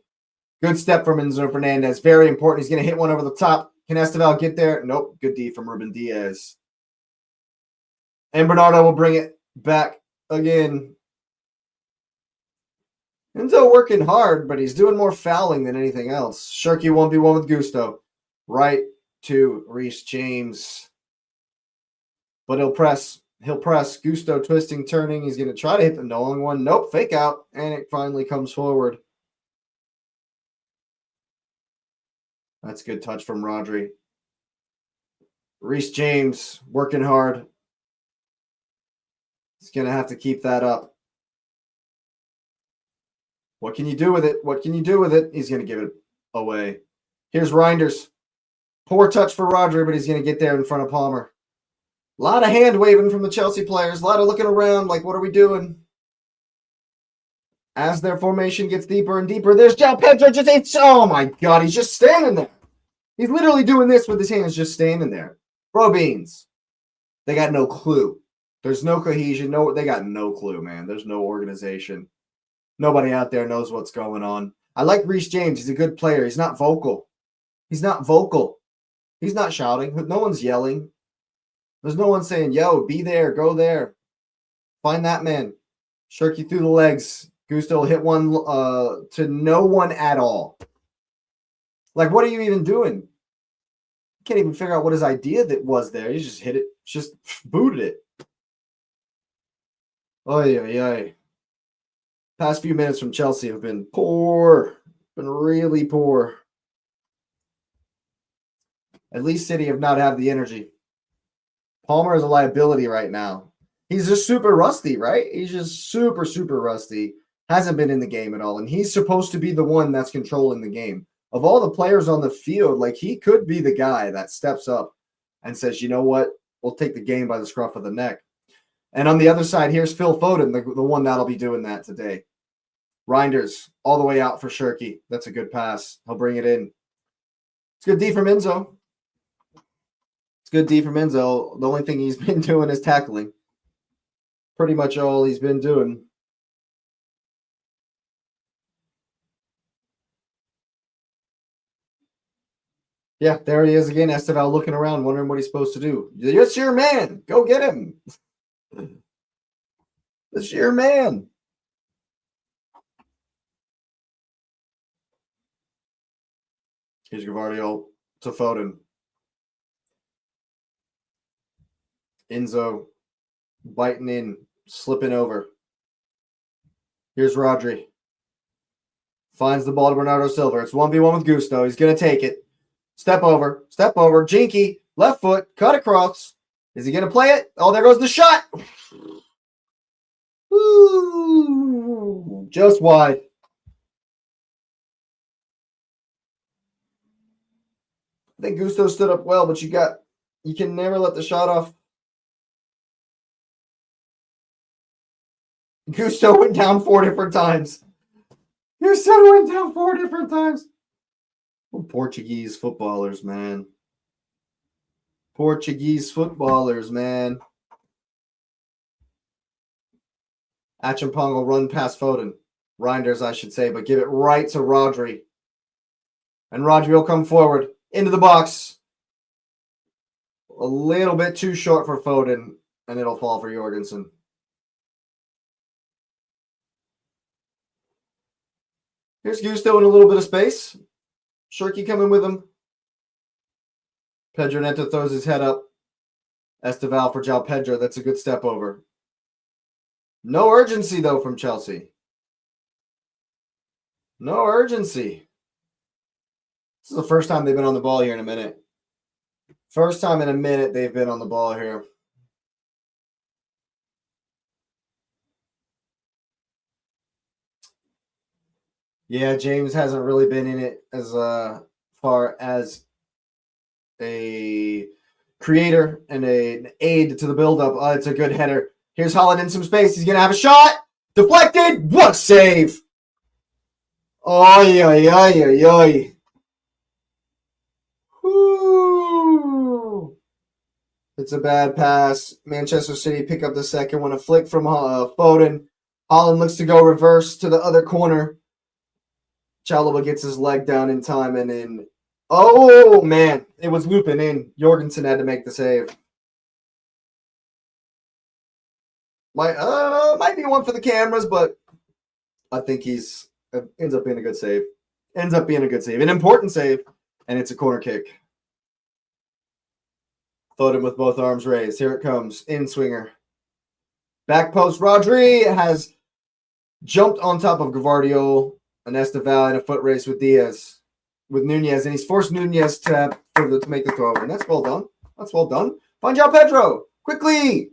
Good step from Enzo Fernandez. Very important. He's going to hit one over the top. Can Esteval get there? Nope. Good D from Ruben Diaz. And Bernardo will bring it back again. Enzo working hard, but he's doing more fouling than anything else. Shirky 1v1 with Gusto. Right to Reece James. But he'll press. He'll press. Gusto twisting, turning. He's going to try to hit the long one. Nope. Fake out. And it finally comes forward. That's a good touch from Rodri. Reece James working hard. He's going to have to keep that up. What can you do with it? What can you do with it? He's going to give it away. Here's Reinders. Poor touch for Rodri, but he's going to get there in front of Palmer. A lot of hand waving from the Chelsea players. A lot of looking around like, what are we doing? As their formation gets deeper and deeper, there's João Pedro. Oh my God, he's just standing there. He's literally doing this with his hands, just standing there. Bro beans. They got no clue. There's no cohesion. They got no clue, man. There's no organization. Nobody out there knows what's going on. I like Reece James. He's a good player. He's not vocal. He's not vocal. He's not shouting. No one's yelling. There's no one saying, yo, be there, go there. Find that man. Shirky through the legs. Gusto will hit one to no one at all. Like, what are you even doing? You can't even figure out what his idea that was there. He just hit it, just booted it. Oy, oy, oy. Past few minutes from Chelsea have been poor. Been really poor. At least City have not had the energy. Palmer is a liability right now. He's just super rusty, right? He's just super, super rusty. Hasn't been in the game at all. And he's supposed to be the one that's controlling the game. Of all the players on the field, like, he could be the guy that steps up and says, you know what? We'll take the game by the scruff of the neck. And on the other side, here's Phil Foden, the one that'll be doing that today. Reinders all the way out for Shirky. That's a good pass. He'll bring it in. It's good D from Enzo. It's good D from Enzo. The only thing he's been doing is tackling. Pretty much all he's been doing. Yeah, there he is again. Esteval looking around, wondering what he's supposed to do. It's your man. Go get him. It's your man. Here's Gavardiol to Foden. Enzo biting in, slipping over. Here's Rodri. Finds the ball to Bernardo Silva. It's 1v1 with Gusto. He's going to take it. Step over. Jinky. Left foot. Cut across. Is he going to play it? Oh, there goes the shot. Ooh, just wide. I think Gusto stood up well, but you can never let the shot off. Gusto went down 4 different times. Gusto went down 4 different times. Oh, Portuguese footballers, man. Portuguese footballers, man. Achampong will run past Foden. Reinders, I should say, but give it right to Rodri. And Rodri will come forward into the box. A little bit too short for Foden, and it'll fall for Jorgensen. Here's Gusto in a little bit of space. Shirky coming with him. Pedro Neto throws his head up. Esteval for João Pedro. That's a good step over. No urgency, though, from Chelsea. No urgency. This is the first time they've been on the ball here in a minute. First time in a minute they've been on the ball here. Yeah, James hasn't really been in it as far as a creator and an aid to the build-up. It's a good header. Here's Holland in some space. He's going to have a shot. Deflected. What a save. Oy, oy, oy, oy, oy. Whew. It's a bad pass. Manchester City pick up the second one. A flick from Foden. Holland looks to go reverse to the other corner. Chalobah gets his leg down in time and in. Oh, man. It was looping in. Jorgensen had to make the save. Might be one for the cameras, but I think ends up being a good save. Ends up being a good save. An important save, and it's a corner kick. Foden with both arms raised. Here it comes. In swinger. Back post. Rodri has jumped on top of Gvardiol and Esteval in a foot race with Nunez, and he's forced Nunez to make the throw. And that's well done. That's well done. Find João Pedro. Quickly.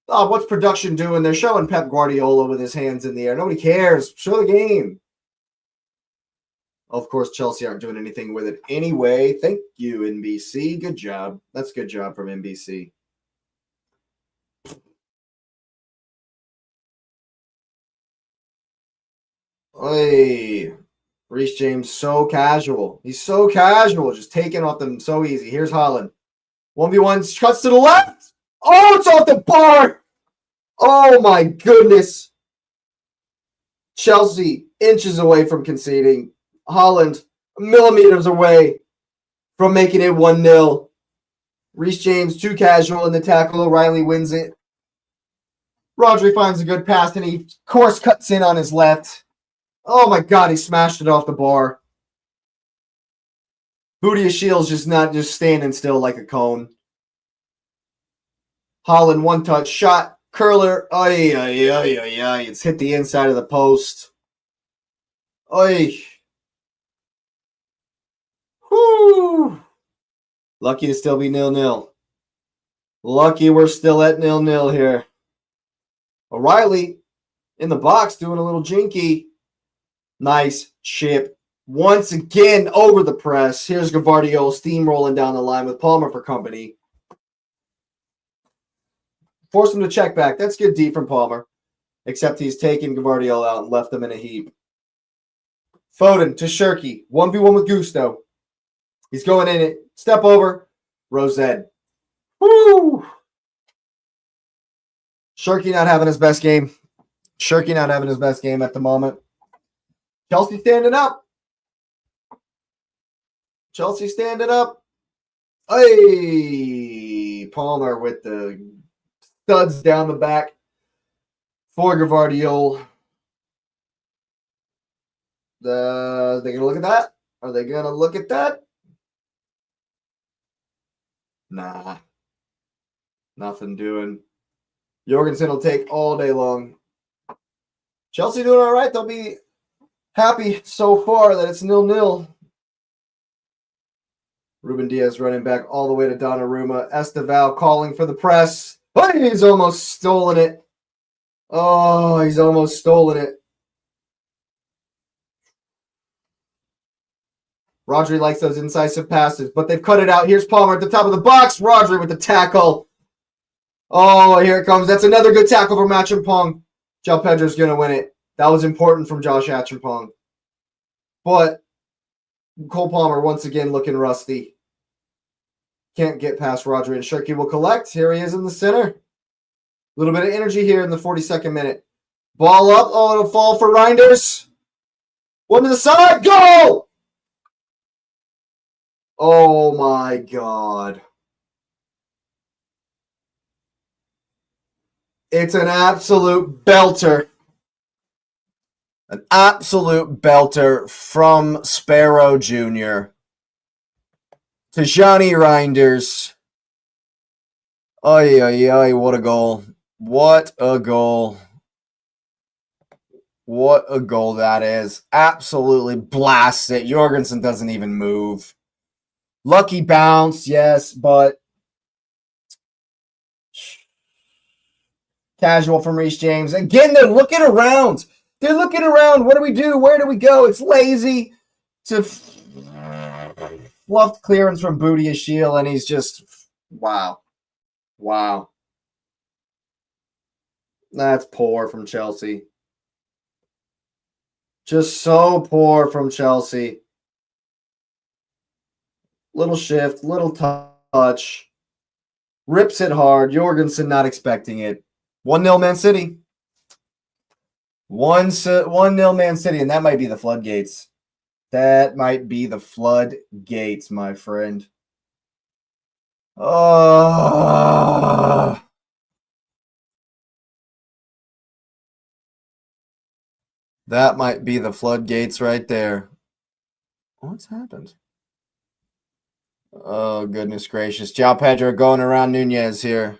Oh, what's production doing? They're showing Pep Guardiola with his hands in the air. Nobody cares. Show the game. Of course, Chelsea aren't doing anything with it anyway. Thank you, NBC. Good job. That's a good job from NBC. Hey, Reece James, so casual. He's so casual, just taking off them so easy. Here's Haaland. 1v1, cuts to the left. Oh, it's off the bar. Oh, my goodness. Chelsea, inches away from conceding. Haaland, millimeters away from making it 1-0. Reece James, too casual in the tackle. O'Reilly wins it. Rodri finds a good pass, and he, of course, cuts in on his left. Oh, my God, he smashed it off the bar. Booty of Shields just standing still like a cone. Haaland, one-touch shot. Curler. Ay. It's hit the inside of the post. Ay. Whew. Lucky to still be 0-0. Lucky we're still at 0-0 here. O'Reilly in the box doing a little jinky. Nice chip. Once again over the press. Here's Gvardiol steamrolling down the line with Palmer for company. Force him to check back. That's good D from Palmer. Except he's taken Gvardiol out and left them in a heap. Foden to Shirky. 1v1 with Gusto. He's going in it. Step over. Rosette. Woo! Shirky not having his best game. Shirky not having his best game at the moment. Chelsea standing up. Chelsea standing up. Hey! Palmer with the studs down the back for Gvardiol. Are they going to look at that? Are they going to look at that? Nah. Nothing doing. Jorgensen will take all day long. Chelsea doing all right. They'll be happy so far that it's 0-0. Ruben Diaz running back all the way to Donnarumma. Esteval calling for the press. But he's almost stolen it. Oh, he's almost stolen it. Rodri likes those incisive passes, but they've cut it out. Here's Palmer at the top of the box. Rodri with the tackle. Oh, here it comes. That's another good tackle from Achampong. João Pedro's going to win it. That was important from Josh Achampong. But Cole Palmer once again looking rusty. Can't get past Rodri, and Shirky will collect. Here he is in the center. A little bit of energy here in the 42nd minute. Ball up. Oh, it'll fall for Reinders. One to the side. Goal! Oh, my God. It's an absolute belter. An absolute belter from Sparrow Jr. to Johnny Reinders. Ay, ay, ay, what a goal. What a goal. What a goal that is. Absolutely blasts it. Jorgensen doesn't even move. Lucky bounce, yes, but casual from Reece James. Again, they're looking around. They're looking around. What do we do? Where do we go? It's lazy to fluffed clearance from Booty Ashiel, and he's just, wow. Wow. That's poor from Chelsea. Just so poor from Chelsea. Little shift, little touch. Rips it hard. Jorgensen not expecting it. 1-0 Man City. 1-0 Man City, and that might be the floodgates. That might be the floodgates, my friend. Oh. That might be the floodgates right there. What's happened? Oh, goodness gracious. João Pedro going around Nunez here.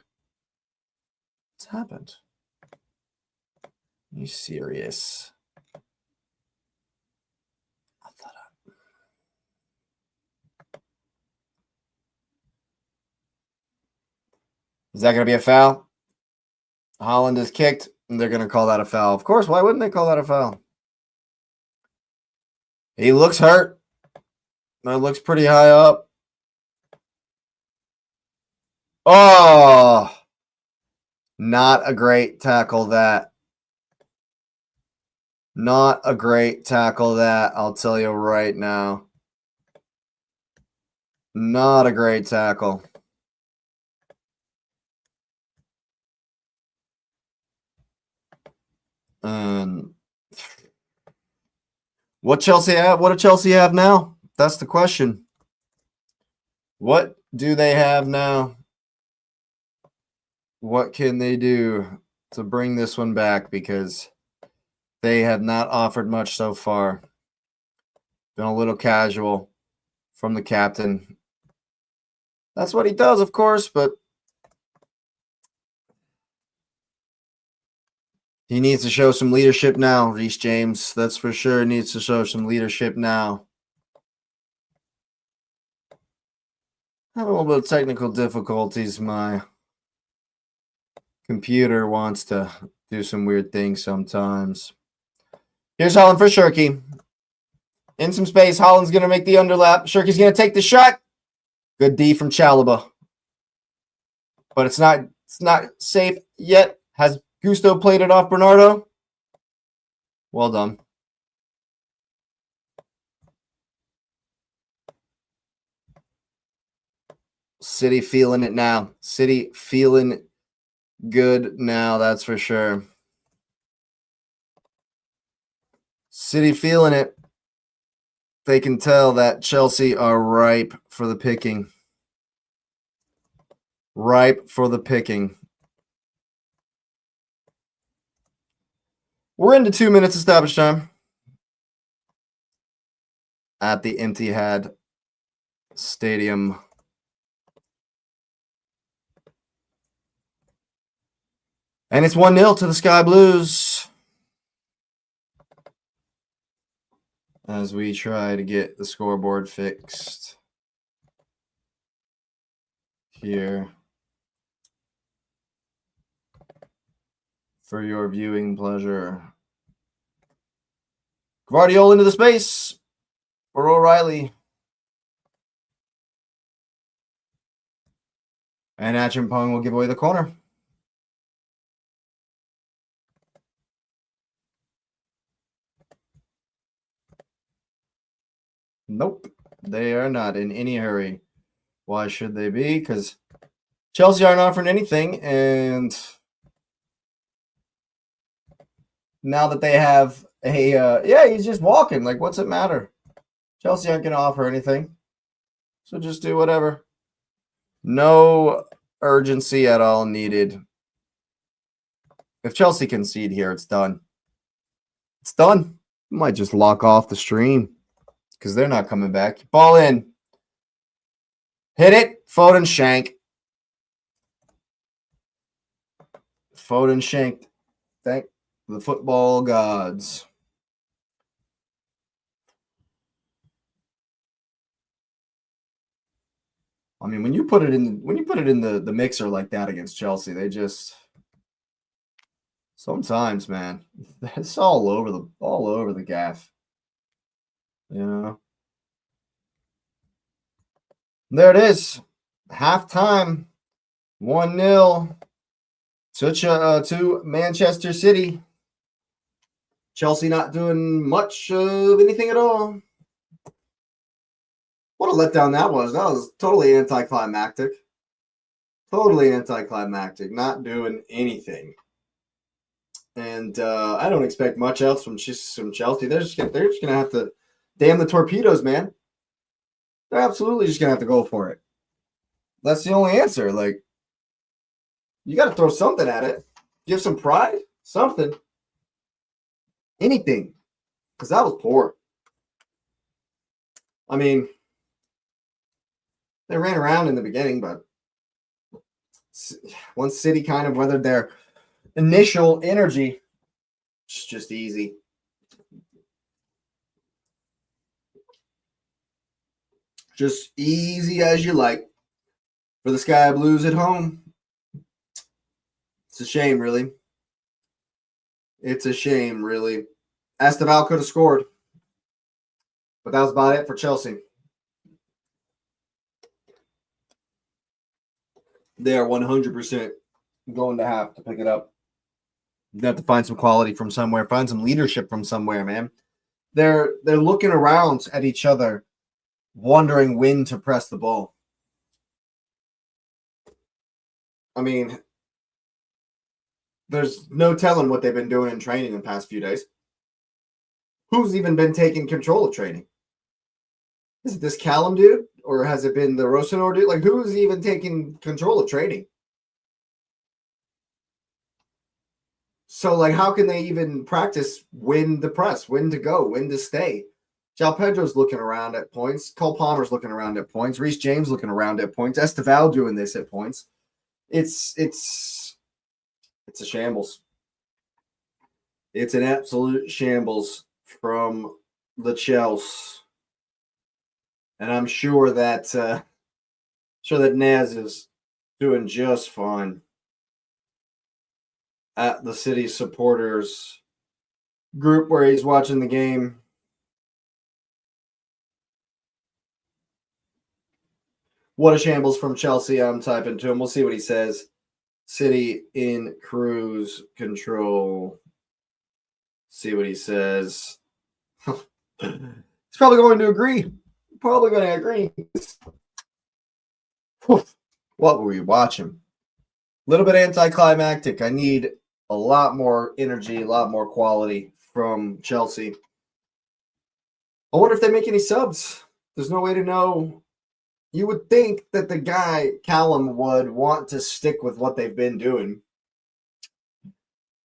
What's happened? Are you serious? Is that going to be a foul? Holland is kicked, and they're going to call that a foul. Of course, why wouldn't they call that a foul? He looks hurt. That looks pretty high up. Oh, not a great tackle that. Not a great tackle that, I'll tell you right now. Not a great tackle. What Chelsea have? What do Chelsea have now? That's the question. What do they have now? What can they do to bring this one back? Because they have not offered much so far. Been a little casual from the captain. That's what he does, of course, but he needs to show some leadership now, Reece James. That's for sure. Needs to show some leadership now. Having a little bit of technical difficulties. My computer wants to do some weird things sometimes. Here's Holland for Shirky. In some space, Holland's going to make the underlap. Shirky's going to take the shot. Good D from Chalobah. But it's not safe yet. Has Gusto played it off Bernardo? Well done. City feeling it now. City feeling good now, that's for sure. City feeling it. They can tell that Chelsea are ripe for the picking. Ripe for the picking. We're into 2 minutes of stoppage time at the Etihad Stadium. And it's 1-0 to the Sky Blues as we try to get the scoreboard fixed. here for your viewing pleasure. Guardiola into the space for O'Reilly. And Achimpong will give away the corner. Nope. They are not in any hurry. Why should they be? Because Chelsea aren't offering anything. And now that they have a, yeah, he's just walking. Like, what's it matter? Chelsea aren't going to offer anything. So just do whatever. No urgency at all needed. If Chelsea concede here, it's done. It's done. Might just lock off the stream because they're not coming back. Ball in. Hit it. Foden shank. Foden shanked. Thank the football gods. I mean, when you put it in the mixer like that against Chelsea, they just sometimes, man, it's all over the gaff. You know. There it is. Halftime. 1-0 to Manchester City. Chelsea not doing much of anything at all. What a letdown that was. That was totally anticlimactic. Totally anticlimactic. Not doing anything. And I don't expect much else from Chelsea. They're just gonna have to damn the torpedoes, man. They're absolutely just gonna have to go for it. That's the only answer. Like, you got to throw something at it. Give some pride. Something. Anything. Because that was poor. I mean, they ran around in the beginning, but once City kind of weathered their initial energy, it's just easy. Just easy as you like for the Sky Blues at home. It's a shame, really. It's a shame, really. Esteval could have scored, but that was about it for Chelsea. They are 100% going to have to pick it up. You have to find some quality from somewhere, find some leadership from somewhere, man. They're looking around at each other, wondering when to press the ball. I mean, there's no telling what they've been doing in training the past few days. Who's even been taking control of training? Is it this Callum dude? Or has it been the Rosenor dude? Like, who's even taking control of training? So, like, how can they even practice when to press, when to go, when to stay? João Pedro's looking around at points. Cole Palmer's looking around at points. Reece James looking around at points. Esteval doing this at points. It's a shambles. It's an absolute shambles from the Chelsea. And I'm sure that Naz is doing just fine at the City supporters group where he's watching the game. What a shambles from Chelsea. I'm typing to him. We'll see what he says. City in cruise control. See what he says. He's probably going to agree. Probably going to agree. What were we watching? A little bit anticlimactic. I need a lot more energy, a lot more quality from Chelsea. I wonder if they make any subs. There's no way to know. You would think that the guy, Callum, would want to stick with what they've been doing.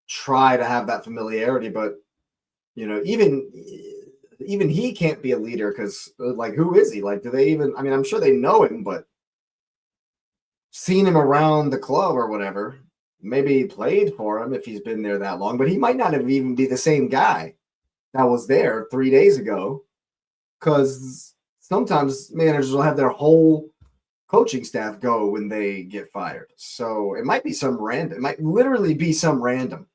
Try to have that familiarity, but, you know, even he can't be a leader because, like, who is he? Like, do they even, I mean, I'm sure they know him, but seen him around the club or whatever. Maybe he played for him if he's been there that long, but he might not have even be the same guy that was there 3 days ago because sometimes managers will have their whole coaching staff go when they get fired. So it might be some random, it might literally be some random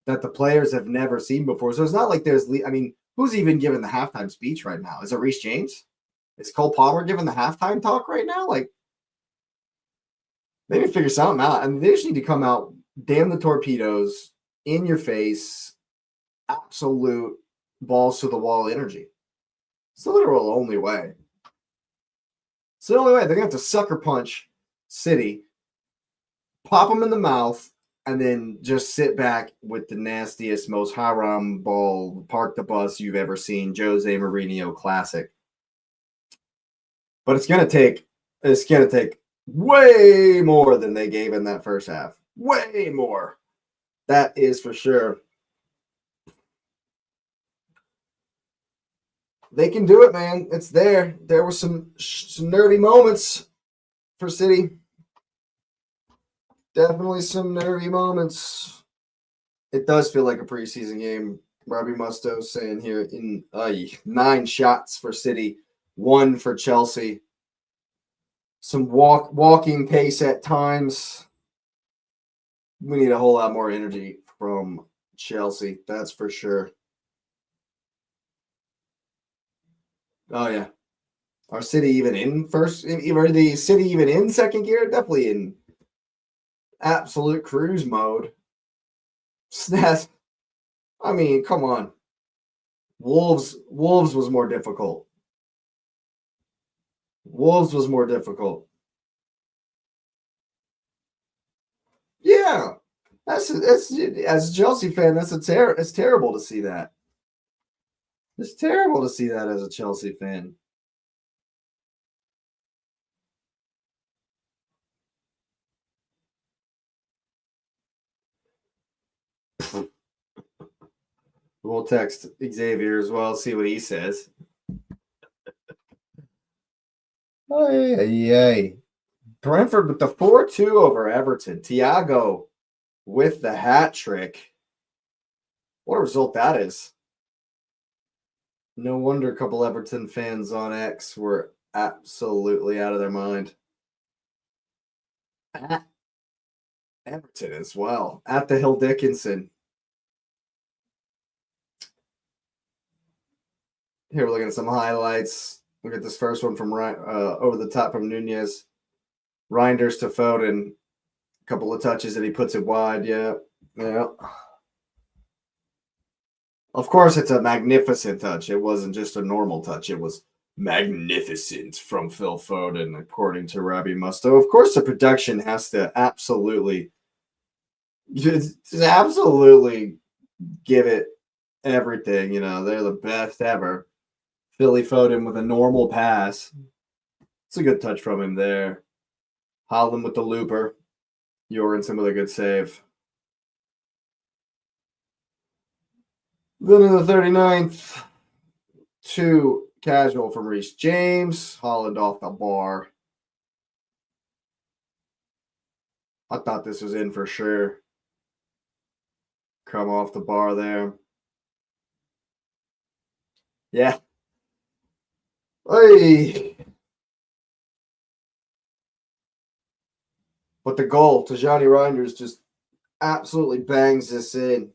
that the players have never seen before. So it's not like I mean, who's even giving the halftime speech right now? Is it Reece James? Is Cole Palmer giving the halftime talk right now? Like, they need to figure something out. I mean, they just need to come out, damn the torpedoes, in your face, absolute balls to the wall energy. It's the literal only way. It's the only way. They're going to have to sucker punch City, pop them in the mouth, and then just sit back with the nastiest, most haram ball, park the bus you've ever seen. Jose Mourinho classic. But it's going to take way more than they gave in that first half. Way more. That is for sure. They can do it, man. It's there. There were some nervy moments for City. Definitely some nervy moments. It does feel like a preseason game. Robbie Musto saying here in 9 shots for City, 1 for Chelsea. Some walking pace at times. We need a whole lot more energy from Chelsea. That's for sure. Oh yeah. Are City even in first? Are the City even in second gear? Definitely in absolute cruise mode. Snap. I mean, come on. Wolves was more difficult. Wolves was more difficult. Yeah. That's as a Chelsea fan, it's terrible to see that. It's terrible to see that as a Chelsea fan. We'll text Xavier as well, see what he says. Hey. Brentford with the 4-2 over Everton. Thiago with the hat trick. What a result that is. No wonder a couple Everton fans on X were absolutely out of their mind. At Everton as well. At the Hill Dickinson. Here we're looking at some highlights. Look at this first one from over the top from Nunez. Reinders to Foden. A couple of touches that he puts it wide. Yeah. Of course, it's a magnificent touch. It wasn't just a normal touch. It was magnificent from Phil Foden, according to Robbie Musto. Of course, the production has to absolutely give it everything. You know, they're the best ever. Philly Foden with a normal pass. It's a good touch from him there. Haaland with the looper. Jorgensen with a good save. Then in the 39th, 2 casual from Reece James. Haaland off the bar. I thought this was in for sure. Come off the bar there. Yeah. Hey. But the goal to Johnny Reinders just absolutely bangs this in.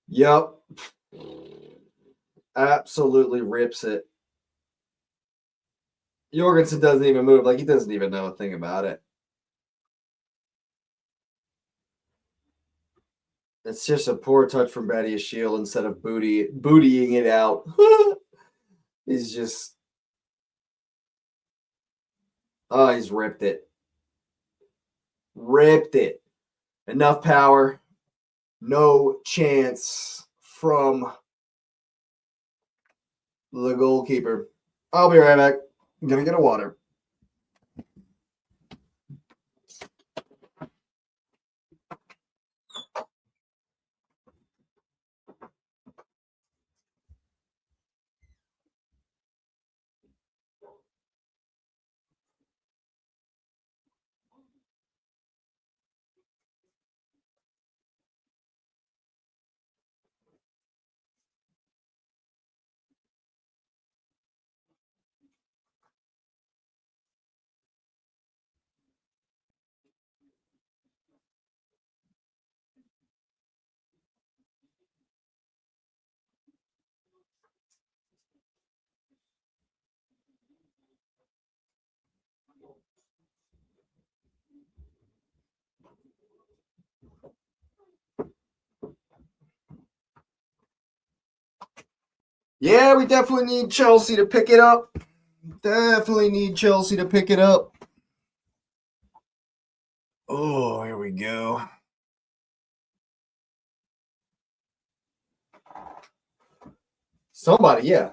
Yep. Absolutely rips it. Jorgensen doesn't even move. Like, he doesn't even know a thing about it. It's just a poor touch from Badiashile instead of bootying it out. He's just... Oh, he's ripped it. Ripped it. Enough power. No chance from the goalkeeper. I'll be right back. I'm going to get a water. Yeah, we definitely need Chelsea to pick it up. Definitely need Chelsea to pick it up. Oh, here we go. Somebody, yeah.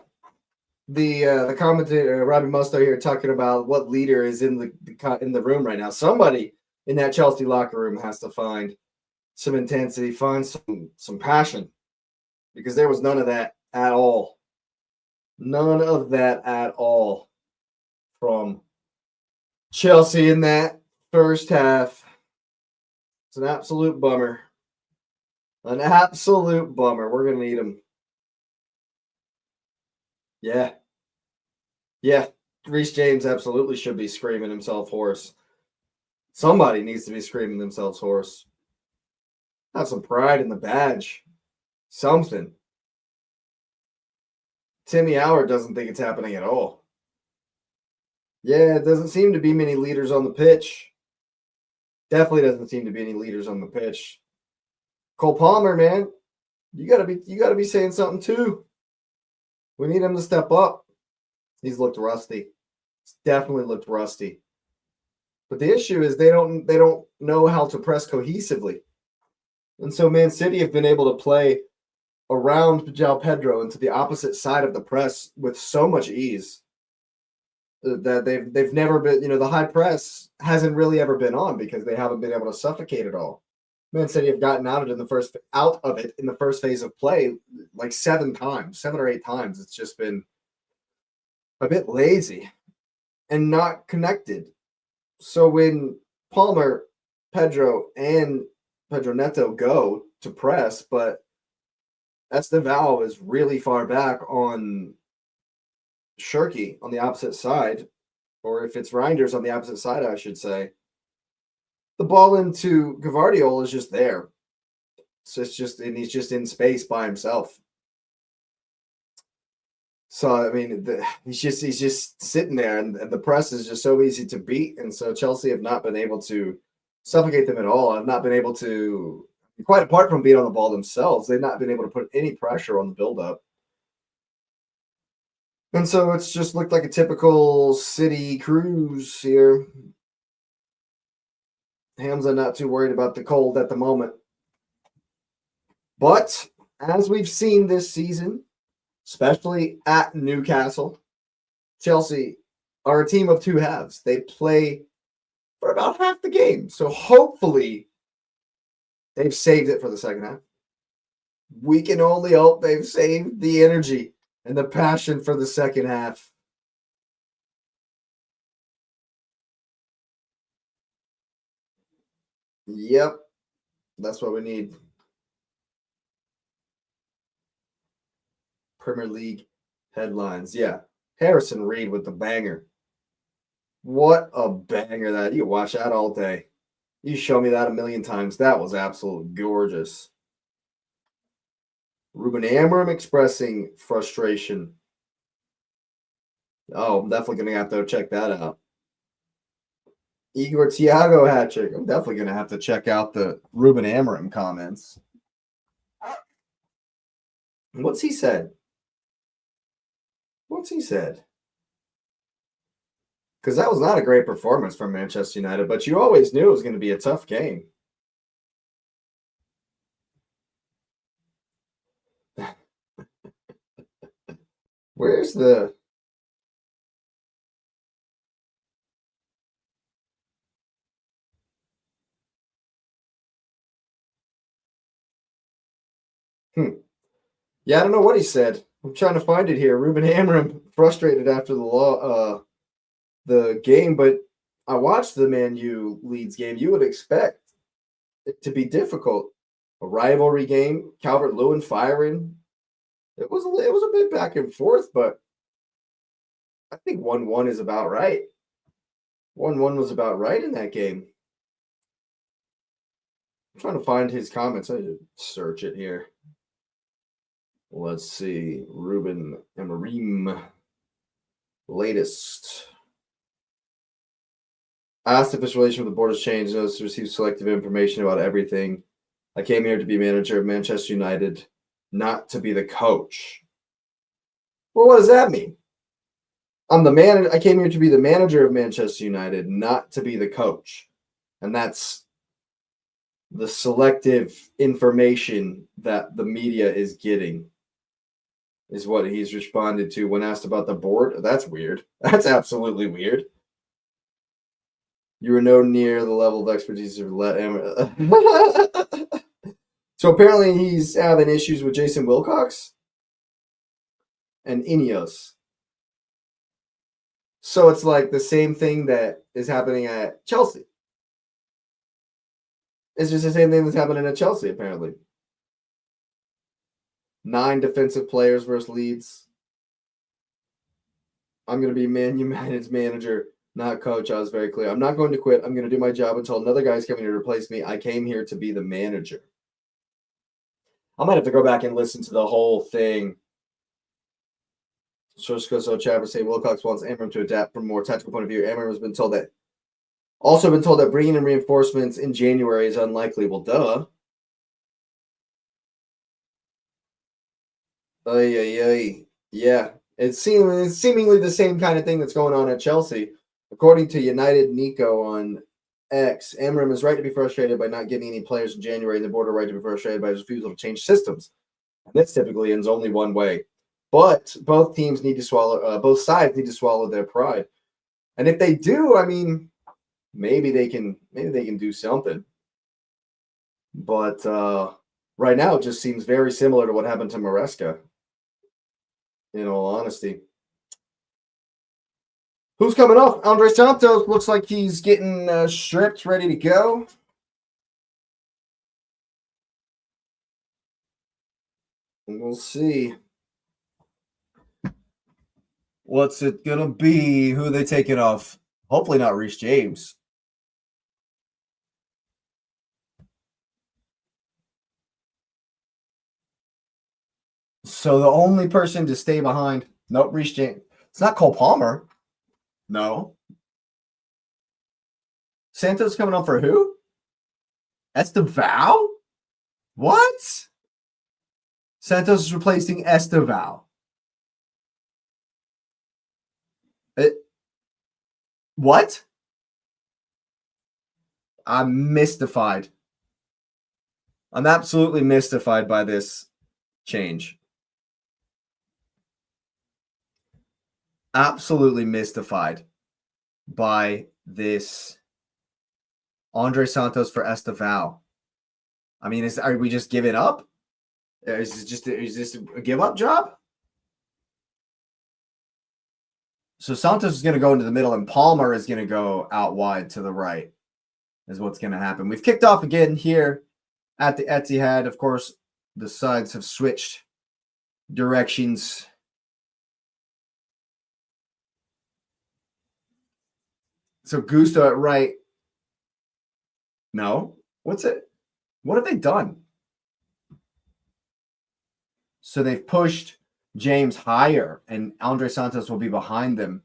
The commentator Robbie Musto here talking about what leader is in the room right now. Somebody in that Chelsea locker room has to find some intensity, find some passion, because there was none of that at all. None of that at all from Chelsea in that first half. It's an absolute bummer. An absolute bummer. We're gonna need him. Yeah, yeah. Reece James absolutely should be screaming himself hoarse. Somebody needs to be screaming themselves hoarse. Have some pride in the badge. Something. Timmy Howard doesn't think it's happening at all. Yeah, it doesn't seem to be many leaders on the pitch. Definitely doesn't seem to be any leaders on the pitch. Cole Palmer, man, you gotta be saying something too. We need him to step up. He's looked rusty. He's definitely looked rusty. But the issue is they don't know how to press cohesively. And so Man City have been able to play around João Pedro into the opposite side of the press with so much ease that they've never been, the high press hasn't really ever been on because they haven't been able to suffocate it all. Man City have gotten out of it in the first phase of play like 7 or 8 times. It's just been a bit lazy and not connected. So when Palmer, Pedro, and Pedro Neto go to press, but Esteval is really far back on Shirky on the opposite side, or if it's Reinders on the opposite side, I should say, the ball into Gavardiol is just there. So and he's just in space by himself. So I mean, he's just sitting there, and the press is just so easy to beat, and so Chelsea have not been able to suffocate them at all. Have not been able to, quite apart from being on the ball themselves, they've not been able to put any pressure on the build-up. And so it's just looked like a typical City cruise here. Hamza not too worried about the cold at the moment. But as we've seen this season, especially at Newcastle, Chelsea are a team of two halves. They play for about half the game. So hopefully they've saved it for the second half. We can only hope they've saved the energy and the passion for the second half. Yep, that's what we need. Premier League headlines. Yeah. Harrison Reed with the banger. What a banger that. You watch that all day. You show me that a million times. That was absolutely gorgeous. Ruben Amorim expressing frustration. Oh, I'm definitely going to have to check that out. Igor Thiago hat trick. I'm definitely going to have to check out the Ruben Amorim comments. What's he said? What's he said? Because that was not a great performance from Manchester United, but you always knew it was going to be a tough game. Where's the... Yeah, I don't know what he said. I'm trying to find it here. Ruben Amorim frustrated after the game, but I watched the Man U Leeds game. You would expect it to be difficult. A rivalry game, Calvert Lewin firing. It was a bit back and forth, but I think 1-1 is about right. 1-1 was about right in that game. I'm trying to find his comments. I need to search it here. Let's see. Ruben Amorim. Latest. Asked if his relation with the board has changed. Noticed to receive selective information about everything. I came here to be manager of Manchester United, not to be the coach. Well, what does that mean? I'm the manager. I came here to be the manager of Manchester United, not to be the coach. And that's the selective information that the media is getting, is what he's responded to when asked about the board. That's weird. That's absolutely weird. You were no near the level of expertise to let him. So apparently he's having issues with Jason Wilcox and Ineos. So it's like the same thing that is happening at Chelsea. It's just the same thing that's happening at Chelsea, apparently. 9 defensive players versus Leeds. I'm going to be Man United's manager, not coach. I was very clear. I'm not going to quit. I'm going to do my job until another guy's coming to replace me. I came here to be the manager. I might have to go back and listen to the whole thing. So Chavez say Wilcox wants Amram to adapt from a more tactical point of view. Amram has been told that bringing in reinforcements in January is unlikely. Well, duh. Yeah. It's seemingly the same kind of thing that's going on at Chelsea. According to United Nico on X, Amram is right to be frustrated by not getting any players in January, and the board are right to be frustrated by his refusal to change systems. And this typically ends only one way. But both teams need to swallow. Both sides need to swallow their pride. And if they do, I mean, maybe they can do something. But right now, it just seems very similar to what happened to Maresca. In all honesty. Who's coming off? Andre Santos looks like he's getting stripped, ready to go. And we'll see. What's it going to be? Who are they taking off? Hopefully not Reece James. So the only person to stay behind. Nope, Reece James. It's not Cole Palmer. No. Santos coming on for who? Esteval? What? Santos is replacing Esteval. What? I'm mystified. I'm absolutely mystified by this change. Absolutely mystified by this Andre Santos for Esteval. I mean, are we just giving up? Is this a give up job? So Santos is going to go into the middle, and Palmer is going to go out wide to the right. Is what's going to happen. We've kicked off again here at the Etihad. Of course, the sides have switched directions. So Gusto at right. No. What's it? What have they done? So they've pushed James higher, and Andre Santos will be behind them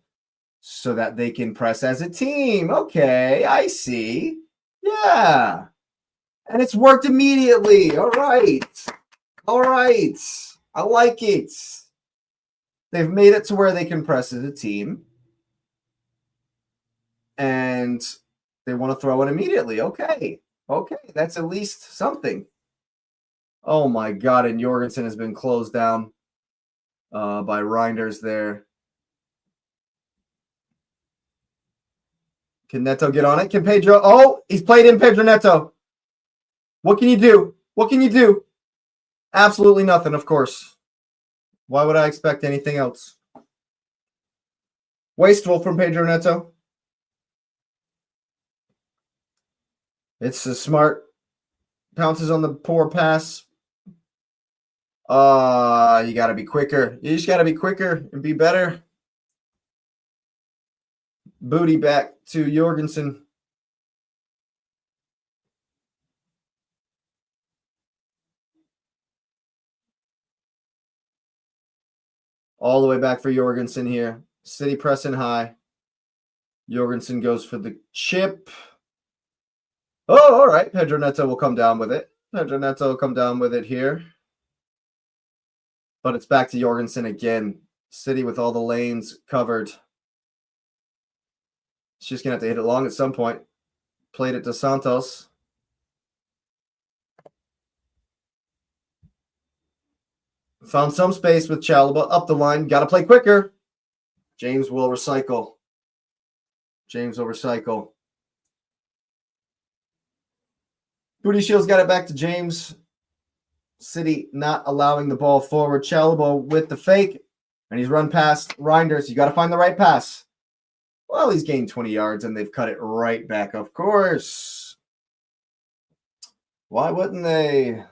so that they can press as a team. Okay, I see. Yeah. And it's worked immediately. All right. I like it. They've made it to where they can press as a team. And they want to throw it immediately. Okay, that's at least something. Oh my God, and Jorgensen has been closed down by Reinders there. Can Neto get on it? Can Pedro? Oh, he's played in Pedro Neto. What can you do? Absolutely nothing, of course. Why would I expect anything else? Wasteful from Pedro Neto. It's a smart. Pounces on the poor pass. You got to be quicker. You just got to be quicker and be better. Booty back to Jorgensen. All the way back for Jorgensen here. City pressing high. Jorgensen goes for the chip. Oh, all right. Pedro Neto will come down with it. Here. But it's back to Jorgensen again. City with all the lanes covered. She's going to have to hit it long at some point. Played it to Santos. Found some space with Chalaba. Up the line. Got to play quicker. James will recycle. Booty Shield's got it back to James. City not allowing the ball forward. Chalaba with the fake. And he's run past Reinders. You got to find the right pass. Well, he's gained 20 yards, and they've cut it right back, of course. Why wouldn't they?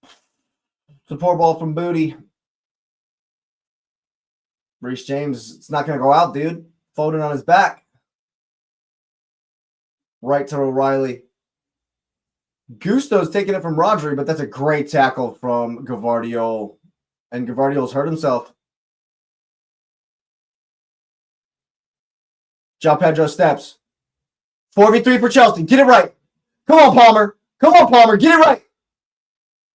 It's a poor ball from Booty. Reece James, it's not going to go out, dude. Foden on his back. Right to O'Reilly. Gusto's taking it from Rodri, but that's a great tackle from Gavardiol. And Gavardiol's hurt himself. João Pedro steps. 4v3 for Chelsea. Get it right. Come on, Palmer. Get it right.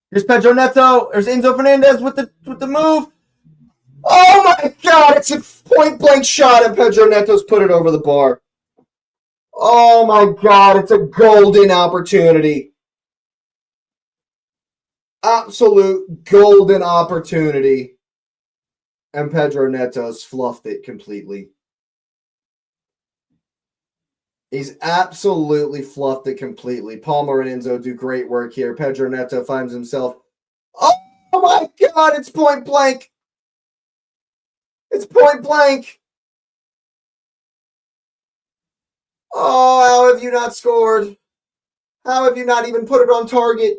Here's Pedro Neto. There's Enzo Fernandez with the move. Oh, my God. It's a point-blank shot, and Pedro Neto's put it over the bar. Oh, my God. It's a golden opportunity. Absolute golden opportunity. And Pedro Neto's fluffed it completely. He's absolutely fluffed it completely. Palmer and Enzo do great work here. Pedro Neto finds himself. Oh my God, it's point blank. It's point blank. Oh, how have you not scored? How have you not even put it on target?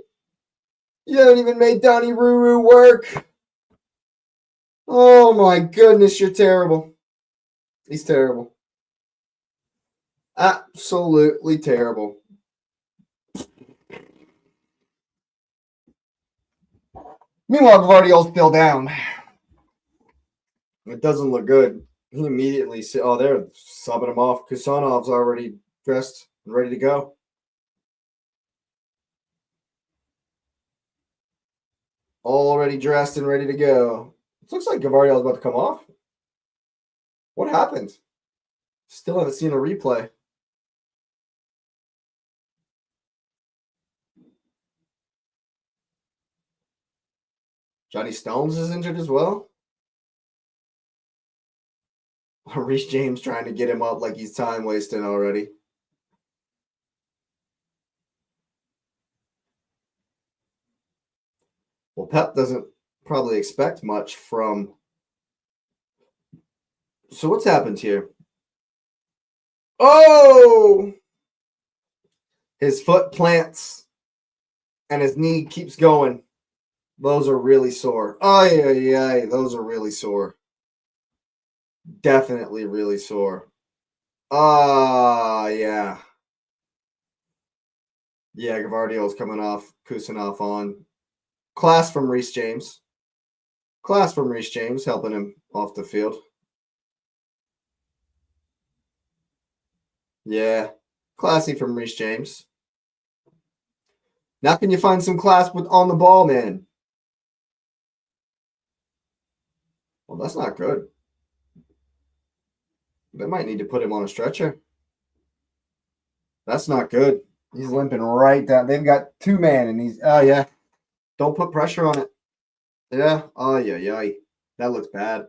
You haven't even made Donny Ruru work. Oh my goodness, you're terrible. He's terrible. Absolutely terrible. Meanwhile, Gvardiol's still down. It doesn't look good. He immediately said, oh, they're subbing him off. Kusanov's already dressed and ready to go. Already dressed and ready to go. It looks like Gvardiol's about to come off. What happened? Still haven't seen a replay. Johnny Stones is injured as well. Reece James trying to get him up like he's time wasting already. Well, Pep doesn't probably expect much from. So what's happened here? Oh! His foot plants and his knee keeps going. Those are really sore. Ay, those are really sore. Definitely really sore. Yeah. Yeah, Gvardiol's coming off. Kusanov on. Class from Reece James. Helping him off the field. Yeah. Classy from Reece James. Now can you find some class with on the ball, man? Well, that's not good. They might need to put him on a stretcher. That's not good. He's limping right down. They've got two man, and he's yeah. Don't put pressure on it. Yeah. Oh yeah. That looks bad.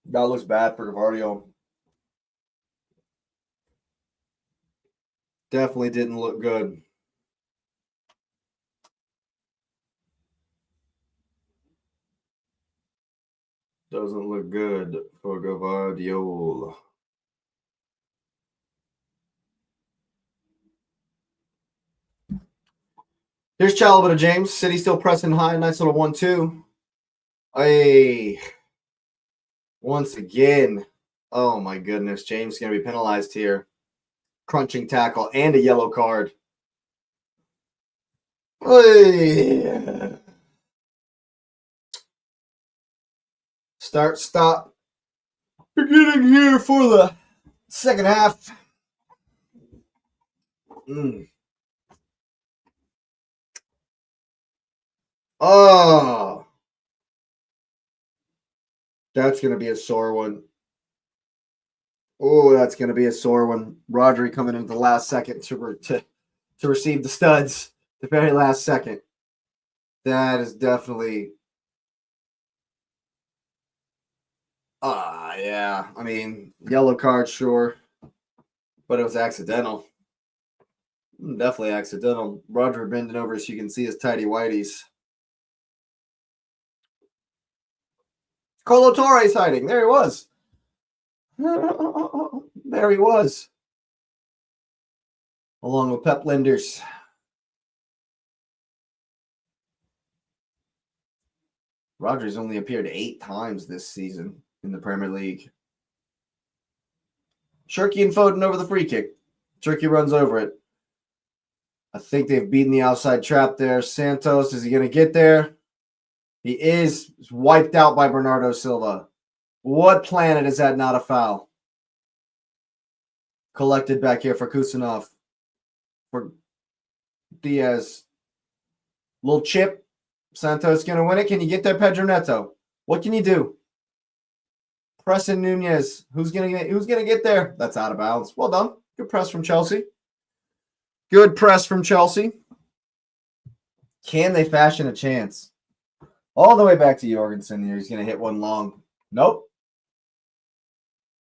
That looks bad for Gavardiol. Definitely didn't look good. Doesn't look good for Gavardiol. Here's Chalaba to James. City still pressing high. Nice little 1-2. Hey. Once again. Oh, my goodness. James is going to be penalized here. Crunching tackle and a yellow card. Hey. Start, stop. Beginning here for the second half. Mm. Oh, that's going to be a sore one. Oh, that's going to be a sore one. Rodri coming into the last second to receive the studs, the very last second. That is definitely. Yeah. I mean, yellow card, sure, but it was accidental. Definitely accidental. Rodri bending over so you can see his tidy whities. Colo Torres hiding. There he was. There he was. Along with Pep Linders. Rodri's only appeared 8 times this season in the Premier League. Shirky and Foden over the free kick. Shirky runs over it. I think they've beaten the outside trap there. Santos, is he going to get there? He is wiped out by Bernardo Silva. What planet is that not a foul? Collected back here for Kusanov. For Diaz. Little chip. Santos going to win it. Can you get there, Pedro Neto? What can you do? Preston Nunez. Who's gonna get there? That's out of bounds. Well done. Good press from Chelsea. Good press from Chelsea. Can they fashion a chance? All the way back to Jorgensen here. He's gonna hit one long. Nope.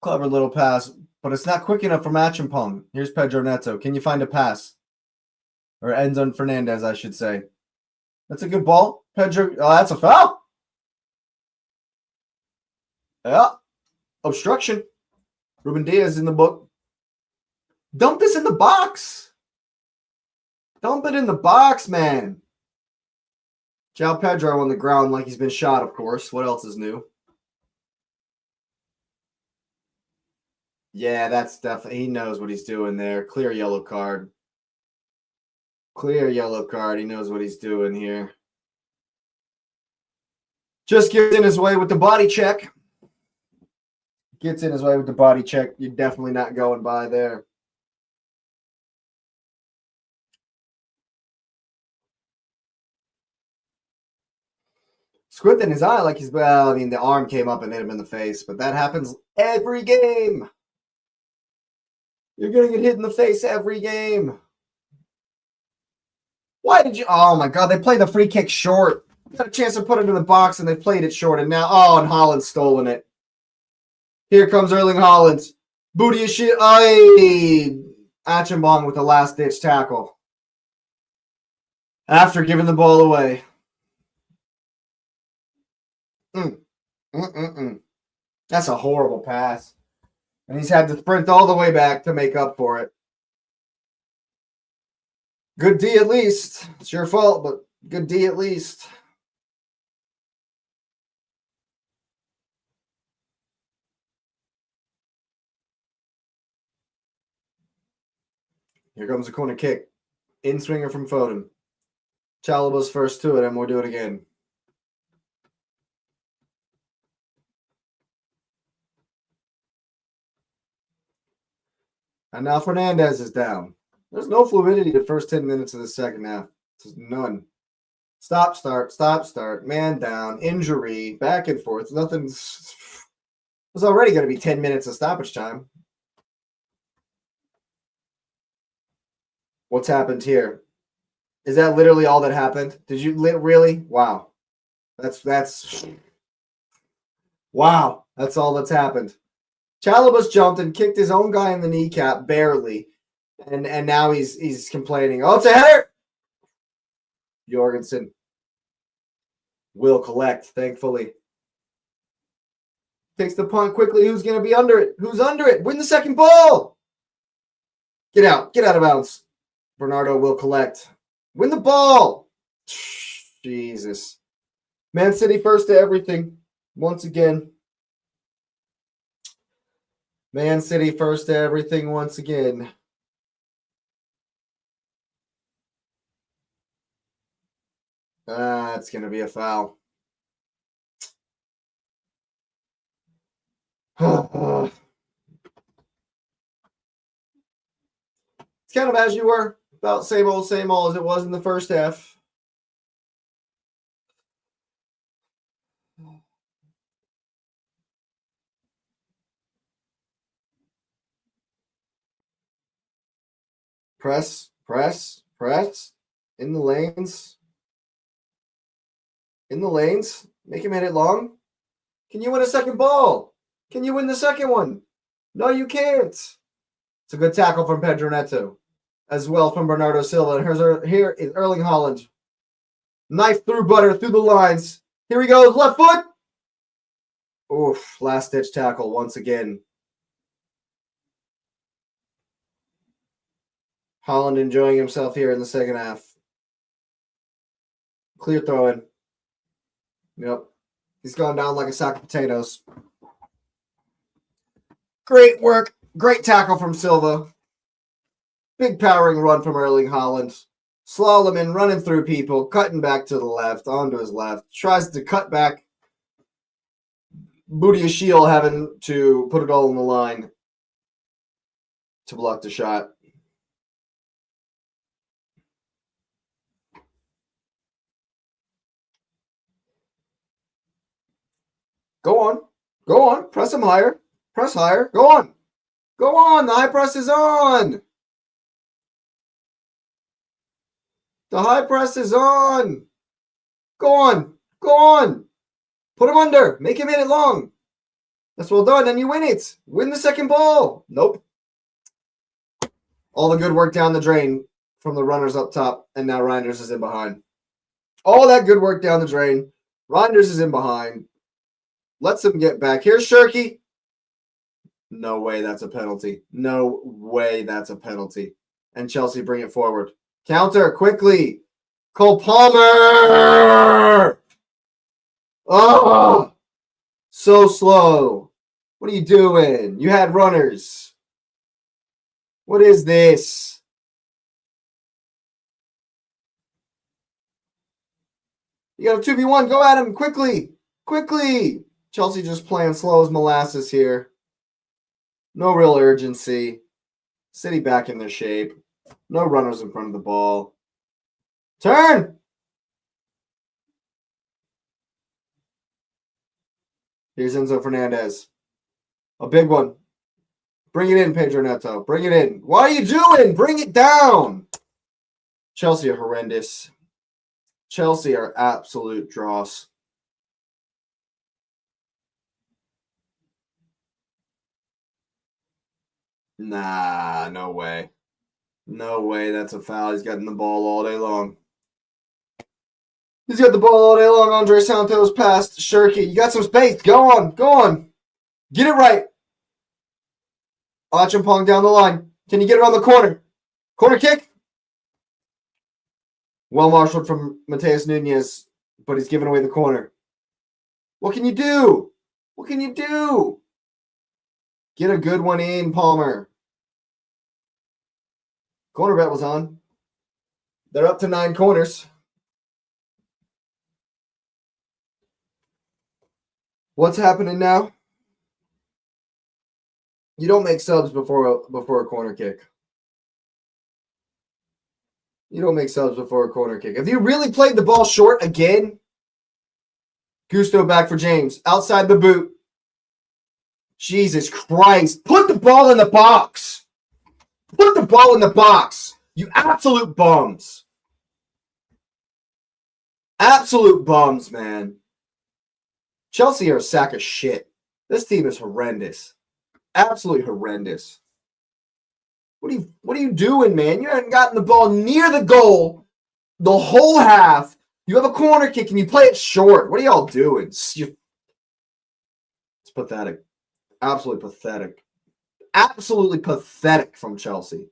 Clever little pass, but it's not quick enough for Machimpong. Here's Pedro Neto. Can you find a pass? Or Enzo Fernandez, I should say. That's a good ball. Pedro. Oh, that's a foul. Yeah. Obstruction. Ruben Diaz in the book. Dump this in the box. Dump it in the box, man. João Pedro on the ground like he's been shot, of course. What else is new? Yeah, that's definitely. He knows what he's doing there. Clear yellow card. Clear yellow card. He knows what he's doing here. Just gets in his way with the body check. Gets in his way with the body check. You're definitely not going by there. Squint in his eye like he's, well, I mean, the arm came up and hit him in the face, but that happens every game. You're going to get hit in the face every game. Why did you? Oh, my God. They played the free kick short. Got a chance to put it in the box, and they played it short. And now, oh, and Haaland's stolen it. Here comes Erling Haaland. Booty of shit. Achimbong with the last-ditch tackle. After giving the ball away. That's a horrible pass. And he's had to sprint all the way back to make up for it. Good D at least. It's your fault, but good D at least. Here comes a corner kick. In swinger from Foden. Chalaba's first to it, and we'll do it again. And now Fernandez is down. There's no fluidity the first 10 minutes of the second half. There's none. Stop, start. Man down. Injury. Back and forth. Nothing's. It was already going to be 10 minutes of stoppage time. What's happened here? Is that literally all that happened? Did you really? Wow. That's wow. That's all that's happened. Chalobah's jumped and kicked his own guy in the kneecap barely, and now he's complaining. Oh, it's a header. Jorgensen will collect, thankfully. Takes the punt quickly. Who's going to be under it? Who's under it? Win the second ball. Get out. Get out of bounds. Bernardo will collect. Win the ball. Jesus. Man City first to everything. Once again. Man City first to everything once again. It's going to be a foul. It's kind of as you were. About same old as it was in the first half. Press. In the lanes. Make him hit it long. Can you win a second ball? Can you win the second one? No, you can't. It's a good tackle from Pedro Neto, as well from Bernardo Silva. And here is Erling Haaland. Knife through butter, through the lines. Here he goes, left foot. Oof, last-ditch tackle once again. Haaland enjoying himself here in the second half. Clear throw-in. Yep. He's gone down like a sack of potatoes. Great work. Great tackle from Silva. Big powering run from Erling Haaland. Slaloming, running through people, cutting back to the left, onto his left. Tries to cut back. Budiashil having to put it all on the line to block the shot. Go on. Press him higher. Press higher. Go on. The high press is on. The high press is on. Go on. Put him under. Make him hit it long. That's well done. And you win it. Win the second ball. Nope. All the good work down the drain from the runners up top. And now Reinders is in behind. All that good work down the drain. Reinders is in behind. Lets him get back. Here's Shirky. No way that's a penalty. No way that's a penalty. And Chelsea bring it forward. Counter quickly. Cole Palmer. Oh, so slow. What are you doing? You had runners. What is this? You got a 2v1. Go at him quickly. Chelsea just playing slow as molasses here. No real urgency. City back in their shape. No runners in front of the ball. Turn! Here's Enzo Fernandez. A big one. Bring it in, Pedro Neto. Bring it in. What are you doing? Bring it down. Chelsea are horrendous. Chelsea are absolute dross. Nah, no way. No way that's a foul. He's gotten the ball all day long. He's got the ball all day long. Andre Santos past Shirky. You got some space. Go on. Get it right. Achampong down the line. Can you get it on the corner? Corner kick. Well marshaled from Mateus Nunez, but he's giving away the corner. What can you do? Get a good one in, Palmer. Corner bet was on. They're up to 9 corners. What's happening now? You don't make subs before a corner kick. If you really played the ball short again, Gusto back for James. Outside the boot. Jesus Christ. Put the ball in the box. You absolute bums. Absolute bums, man. Chelsea are a sack of shit. This team is horrendous. Absolutely horrendous. What are you doing, man? You haven't gotten the ball near the goal the whole half. You have a corner kick and you play it short. What are y'all doing? It's pathetic. Absolutely pathetic. Absolutely pathetic from Chelsea.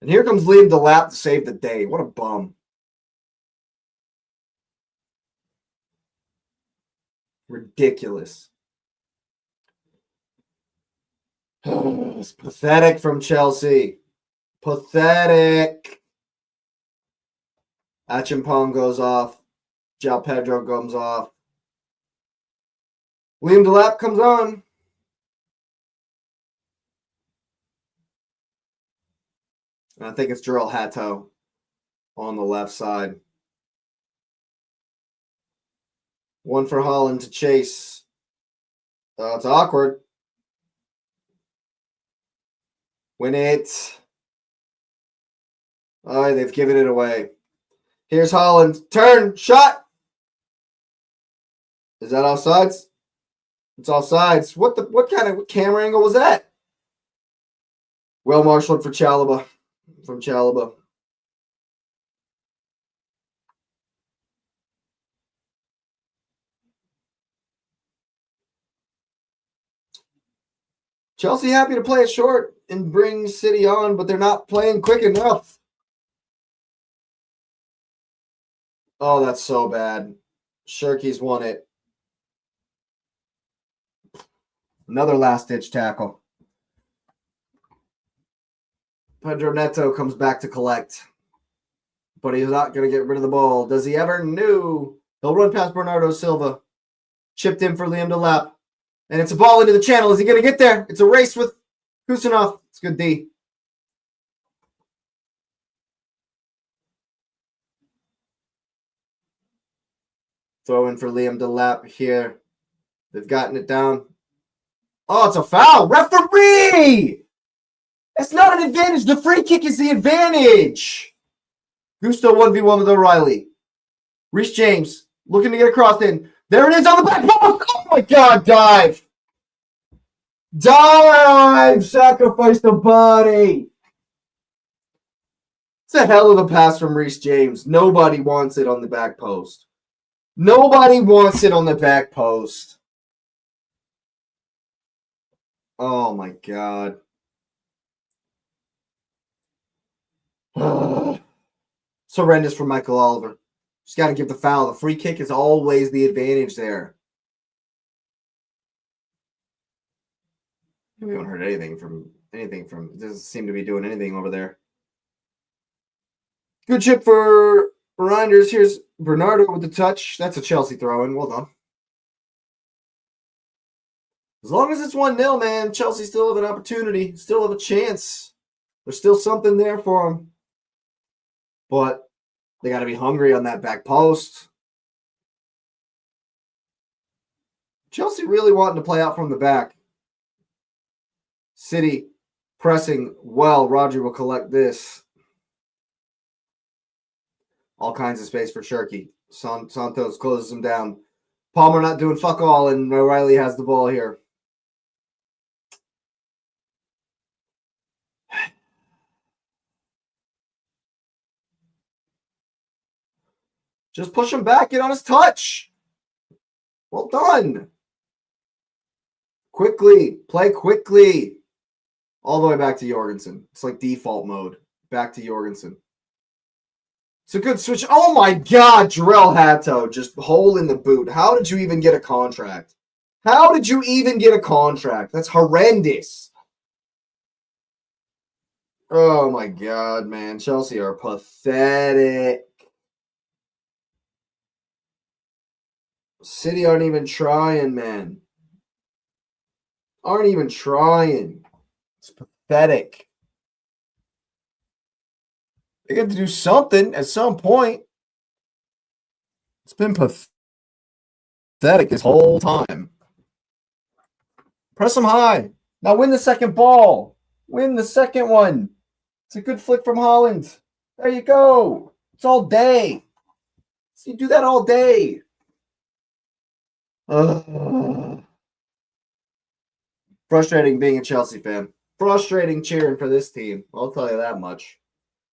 And here comes Liam Delap to save the day. What a bum. Ridiculous. It's pathetic from Chelsea. Pathetic. Achampong goes off. João Pedro comes off. Liam Delap comes on. And I think it's Jarrell Hatto on the left side. One for Holland to chase. It's awkward. Win it. Oh, they've given it away. Here's Holland. Turn. Shot. Is that offsides? It's offsides. What kind of camera angle was that? Well marshaled for Chalaba. From Chalaba. Chelsea happy to play it short and bring City on, but they're not playing quick enough. Oh, that's so bad. Shirky's won it. Another last-ditch tackle. Pedro Neto comes back to collect. But he's not going to get rid of the ball. Does he ever? No. He'll run past Bernardo Silva. Chipped in for Liam Delap. And it's a ball into the channel. Is he going to get there? It's a race with Kusanov. It's good D. Throw in for Liam Delap here. They've gotten it down. Oh, it's a foul. Referee! That's not an advantage. The free kick is the advantage. Gusto 1v1 with O'Reilly. Reece James looking to get across in. There it is on the back post. Oh my God, dive. Dive! Sacrifice the body. It's a hell of a pass from Reece James. Nobody wants it on the back post. Nobody wants it on the back post. Oh my God. It's horrendous for Michael Oliver. Just got to give the foul. The free kick is always the advantage there. We haven't heard anything from. It doesn't seem to be doing anything over there. Good chip for Reinders. Here's Bernardo with the touch. That's a Chelsea throw-in. Well done. As long as it's 1-0, man, Chelsea still have an opportunity. Still have a chance. There's still something there for them. But they got to be hungry on that back post. Chelsea really wanting to play out from the back. City pressing well. Roger will collect this. All kinds of space for Shirky. Santos closes him down. Palmer not doing fuck all, and O'Reilly has the ball here. Just push him back. Get on his touch. Well done. Quickly. Play quickly. All the way back to Jorgensen. It's like default mode. Back to Jorgensen. It's a good switch. Oh my God, Jarrell Hatto. Just hole in the boot. How did you even get a contract? How did you even get a contract? That's horrendous. Oh my God, man. Chelsea are pathetic. City aren't even trying, man. Aren't even trying. It's pathetic. They got to do something at some point. It's been pathetic this whole time. Press them high. Now win the second ball. Win the second one. It's a good flick from Holland. There you go. It's all day. So you do that all day. Frustrating being a Chelsea fan. Frustrating cheering for this team. I'll tell you that much.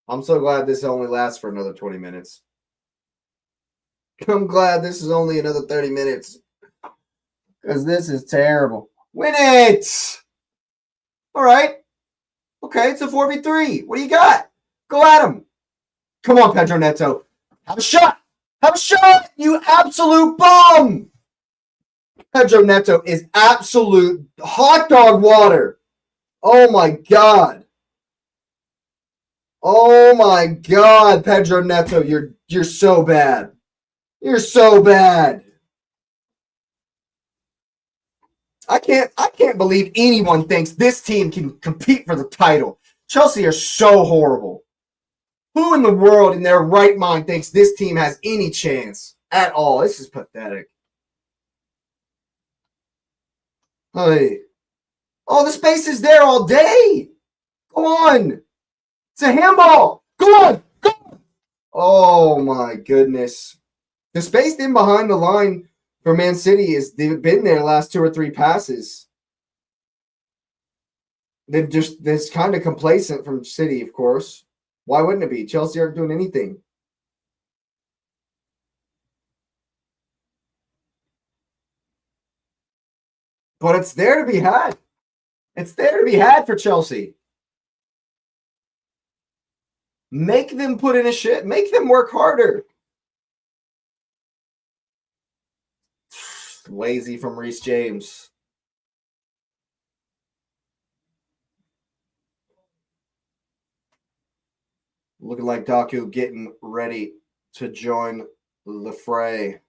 I'm so glad this only lasts for another 20 minutes. I'm glad this is only another 30 minutes. Because this is terrible. Win it! All right. Okay, it's a 4v3. What do you got? Go at him. Come on, Pedro Neto. Have a shot. Have a shot, you absolute bum. Pedro Neto is absolute hot dog water. Oh, my God. Oh, my God, Pedro Neto. You're so bad. You're so bad. I can't believe anyone thinks this team can compete for the title. Chelsea are so horrible. Who in the world in their right mind thinks this team has any chance at all? This is pathetic. Hey. Oh, the space is there all day. Go on. It's a handball. Go on. Go on. Oh, my goodness. The space in behind the line for Man City is they've been there last 2 or 3 passes. They've just this kind of complacent from City, of course. Why wouldn't it be? Chelsea aren't doing anything. But it's there to be had. It's there to be had for Chelsea. Make them put in a shit. Make them work harder. Lazy from Reece James. Looking like Doku getting ready to join the fray.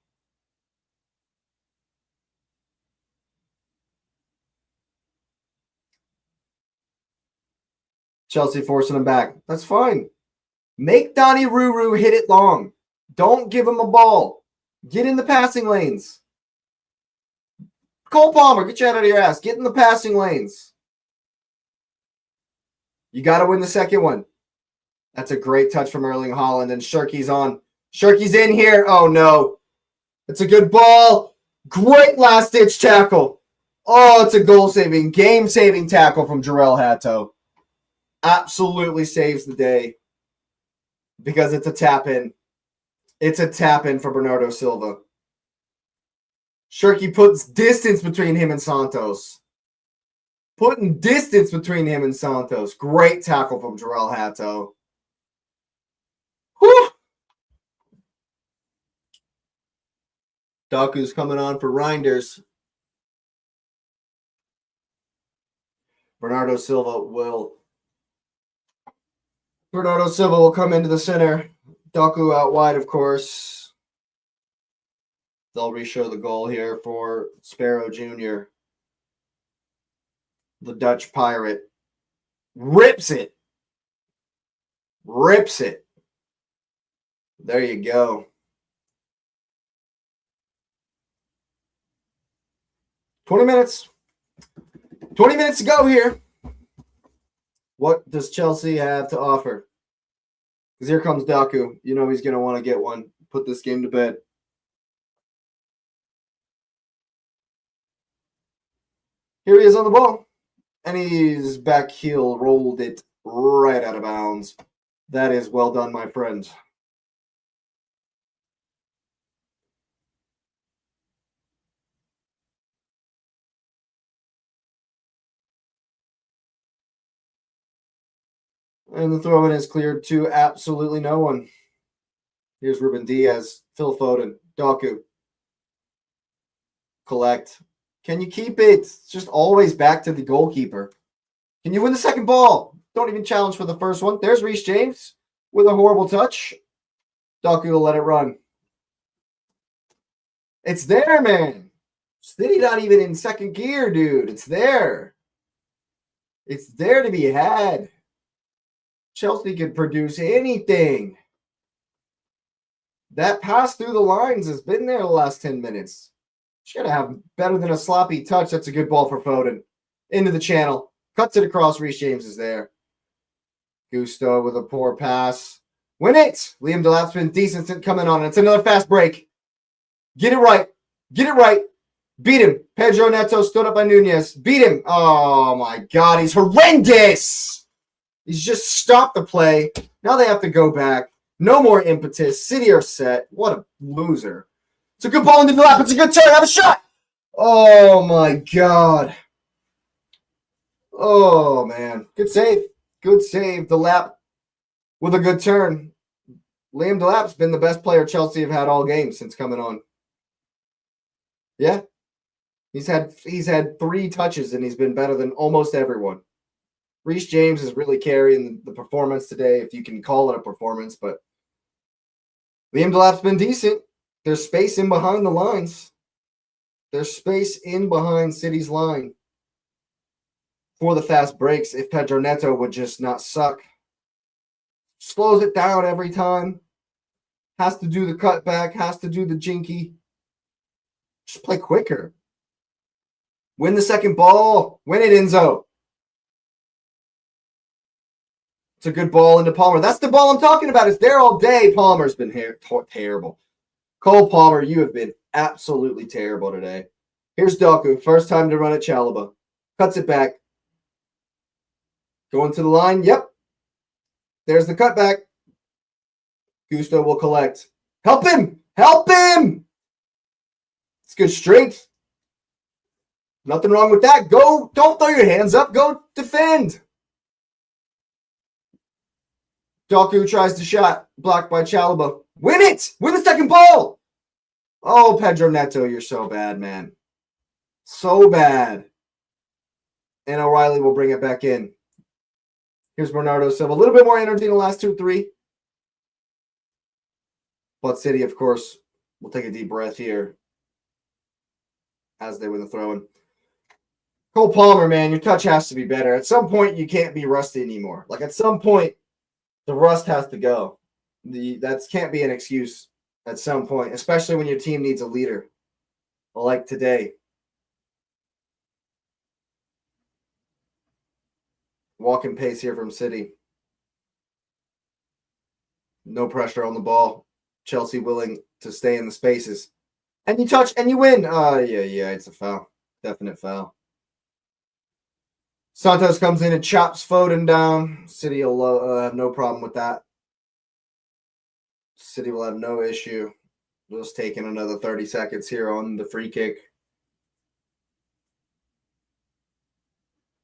Chelsea forcing him back. That's fine. Make Donnie Ruru hit it long. Don't give him a ball. Get in the passing lanes. Cole Palmer, get your head out of your ass. Get in the passing lanes. You got to win the second one. That's a great touch from Erling Haaland, and Shirky's on. Shirky's in here. Oh, no. It's a good ball. Great last-ditch tackle. Oh, it's a goal-saving, game-saving tackle from Jarell Hatto. Absolutely saves the day because it's a tap-in. It's a tap-in for Bernardo Silva. Shirky puts distance between him and Santos. Putting distance between him and Santos. Great tackle from Jarell Hatto. Whew. Doku's coming on for Reinders. Bernardo Silva will come into the center. Doku out wide, of course. They'll re-show the goal here for Sparrow Jr. The Dutch Pirate rips it. Rips it. There you go. 20 minutes. 20 minutes to go here. What does Chelsea have to offer? Because here comes Doku. You know he's going to want to get one. Put this game to bed. Here he is on the ball. And he's back heel, rolled it right out of bounds. That is well done, my friend. And the throw-in is cleared to absolutely no one. Here's Ruben Diaz, Phil Foden, Doku. Collect. Can you keep it? It's just always back to the goalkeeper. Can you win the second ball? Don't even challenge for the first one. There's Reece James with a horrible touch. Doku will let it run. It's there, man. City not even in second gear, dude. It's there. It's there to be had. Chelsea can produce anything. That pass through the lines has been there the last 10 minutes. She's got to have better than a sloppy touch. That's a good ball for Foden. Into the channel. Cuts it across. Reece James is there. Gusto with a poor pass. Win it! Liam Delap's been decent coming on. It's another fast break. Get it right. Get it right. Beat him. Pedro Neto stood up by Nunez. Beat him. Oh, my God. He's horrendous. He's just stopped the play. Now they have to go back. No more impetus. City are set. What a loser. It's a good ball into the lap. It's a good turn. Have a shot. Oh, my God. Oh, man. Good save. Good save. The lap with a good turn. Liam Delap's been the best player Chelsea have had all game since coming on. Yeah. He's had 3 touches, and he's been better than almost everyone. Reece James is really carrying the performance today, if you can call it a performance, but Liam Delap's been decent. There's space in behind the lines. There's space in behind City's line. for the fast breaks if Pedro Neto would just not suck. Slows it down every time. Has to do the cutback, has to do the jinky. Just play quicker. Win the second ball. Win it, Enzo. It's a good ball into Palmer. That's the ball I'm talking about. It's there all day. Palmer's been terrible. Cole Palmer, you have been absolutely terrible today. Here's Doku. First time to run at Chalaba. Cuts it back. Going to the line. Yep. There's the cutback. Gusto will collect. Help him! Help him! It's good strength. Nothing wrong with that. Go. Don't throw your hands up. Go defend. Doku tries the shot. Blocked by Chalaba. Win it! Win the second ball! Oh, Pedro Neto, you're so bad, man. So bad. And O'Reilly will bring it back in. Here's Bernardo Silva. A little bit more energy in the last 2-3. But City, of course, will take a deep breath here as they win the throw-in. Cole Palmer, man, your touch has to be better. At some point, you can't be rusty anymore. Like, at some point, the rust has to go. That can't be an excuse at some point, especially when your team needs a leader like today. Walking pace here from City. No pressure on the ball. Chelsea willing to stay in the spaces. And you touch and you win. Yeah, it's a foul. Definite foul. Santos comes in and chops Foden down. City will have no problem with that. City will have no issue. Just taking another 30 seconds here on the free kick.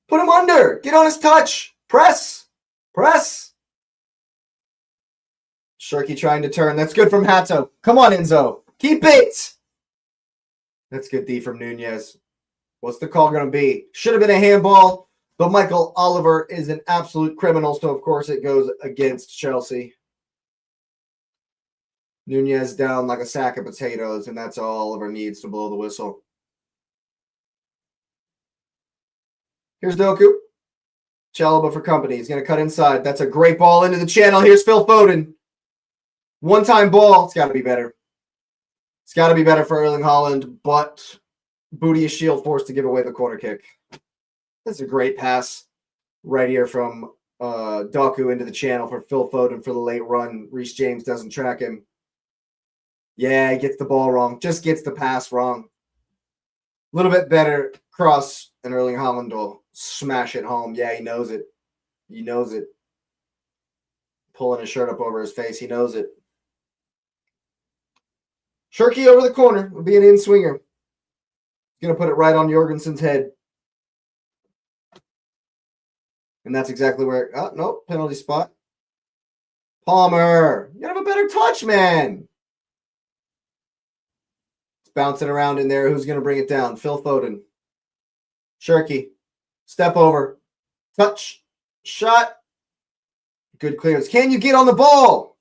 Put him under. Get on his touch. Press. Press. Shirky trying to turn. That's good from Hato. Come on, Enzo. Keep it. That's good D from Nunez. What's the call going to be? Should have been a handball, but Michael Oliver is an absolute criminal, so of course it goes against Chelsea. Nunez down like a sack of potatoes, and that's all Oliver needs to blow the whistle. Here's Doku. Chalaba for company. He's going to cut inside. That's a great ball into the channel. Here's Phil Foden. One-time ball. It's got to be better. It's got to be better for Erling Haaland, but Booty is shield forced to give away the corner kick. That's a great pass right here from Doku into the channel for Phil Foden for the late run. Reece James doesn't track him. Yeah, he gets the ball wrong. Just gets the pass wrong. A little bit better cross, and Erling Haaland will smash it home. Yeah, he knows it. He knows it. Pulling his shirt up over his face. He knows it. Shirky over the corner will be an in-swinger. He's going to put it right on Jorgensen's head. And that's exactly where... Oh, no, penalty spot. Palmer, you have a better touch, man. It's bouncing around in there. Who's going to bring it down? Phil Foden. Shirky. Step over. Touch. Shot. Good clearance. Can you get on the ball?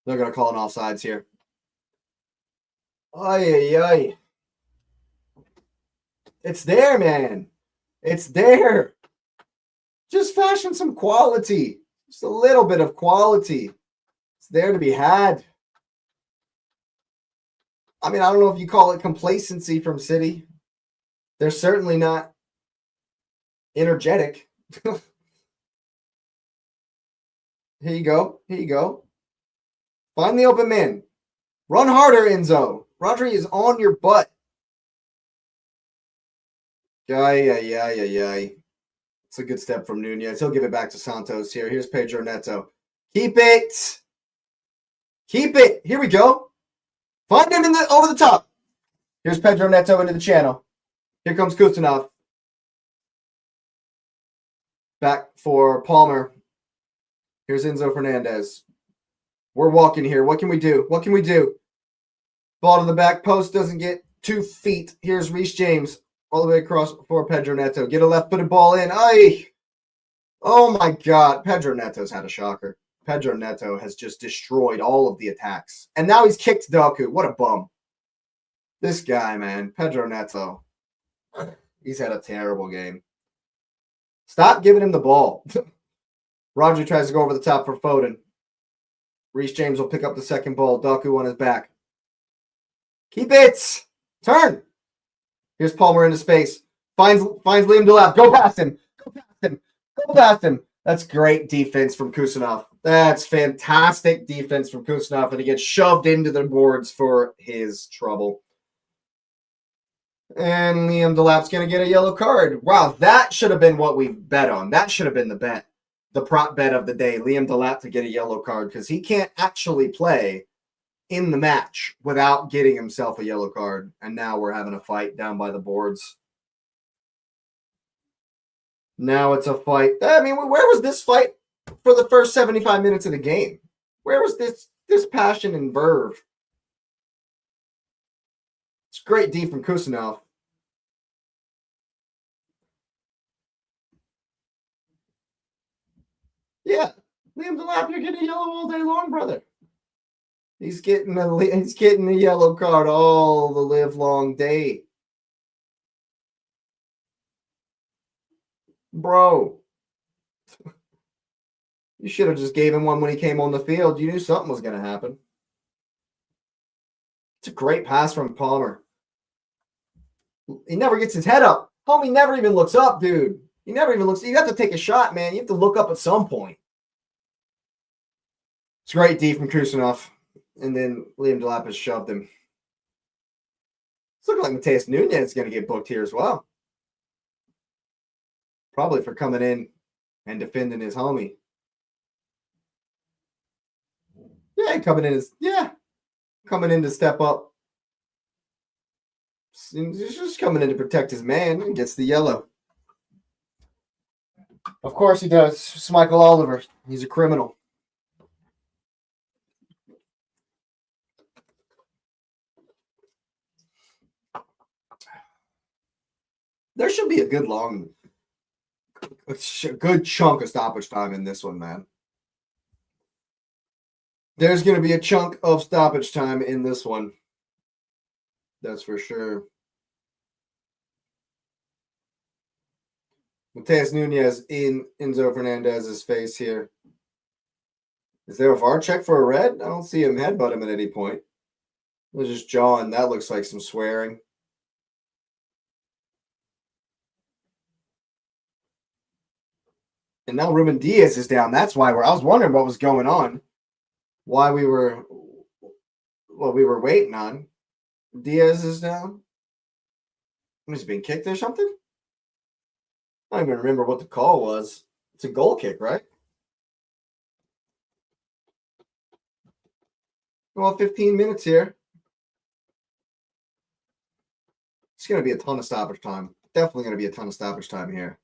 They're going to call an offsides here. Ay. It's there, man. It's there. Just fashion some quality. Just a little bit of quality. It's there to be had. I mean, I don't know if you call it complacency from City. They're certainly not energetic. Here you go. Here you go. Find the open man. Run harder, Enzo. Rodri is on your butt. Yeah. It's a good step from Nunez. He'll give it back to Santos here. Here's Pedro Neto. Keep it. Keep it. Here we go. Find him over the top. Here's Pedro Neto into the channel. Here comes Kustanov. Back for Palmer. Here's Enzo Fernandez. We're walking here. What can we do? What can we do? Ball to the back post doesn't get 2 feet. Here's Reece James all the way across for Pedro Neto. Get a left-footed ball in. Aye. Oh, my God. Pedro Neto's had a shocker. Pedro Neto has just destroyed all of the attacks. And now he's kicked Doku. What a bum. This guy, man. Pedro Neto. He's had a terrible game. Stop giving him the ball. Roger tries to go over the top for Foden. Reece James will pick up the second ball. Doku on his back. Keep it. Turn. Here's Palmer into space. Finds Liam Delap. Go past him. Go past him. Go past him. That's great defense from Kusanov. That's fantastic defense from Kusanov, and he gets shoved into the boards for his trouble. And Liam Delap's going to get a yellow card. Wow, that should have been what we bet on. That should have been the bet, the prop bet of the day. Liam Delap to get a yellow card because he can't actually play in the match without getting himself a yellow card. And now we're having a fight down by the boards. Now it's a fight. I mean, where was this fight for the first 75 minutes of the game? Where was this passion and verve? It's great D from Kusanov. Yeah, Liam Delap, you're getting yellow all day long, brother. He's getting a yellow card all the live long day. Bro, you should have just gave him one when he came on the field. You knew something was going to happen. It's a great pass from Palmer. He never gets his head up. Homie never even looks up, dude. He never even looks. You have to take a shot, man. You have to look up at some point. It's great D from Kusanov. And then Liam Delap has shoved him. It's looking like Mateus Nunes is going to get booked here as well. Probably for coming in and defending his homie. Yeah, coming in to step up. He's just coming in to protect his man and gets the yellow. Of course he does. It's Michael Oliver. He's a criminal. There should be a good chunk of stoppage time in this one, man. There's going to be a chunk of stoppage time in this one. That's for sure. Mateus Nunes in Enzo Fernandez's face here. Is there a VAR check for a red? I don't see him headbutt him at any point. It was just jawing. That looks like some swearing. And now Ruben Diaz is down. That's why I was wondering what was going on. Why we were waiting on. Diaz is down. He's being kicked or something? I don't even remember what the call was. It's a goal kick, right? Well, 15 minutes here. It's going to be a ton of stoppage time. Definitely going to be a ton of stoppage time here.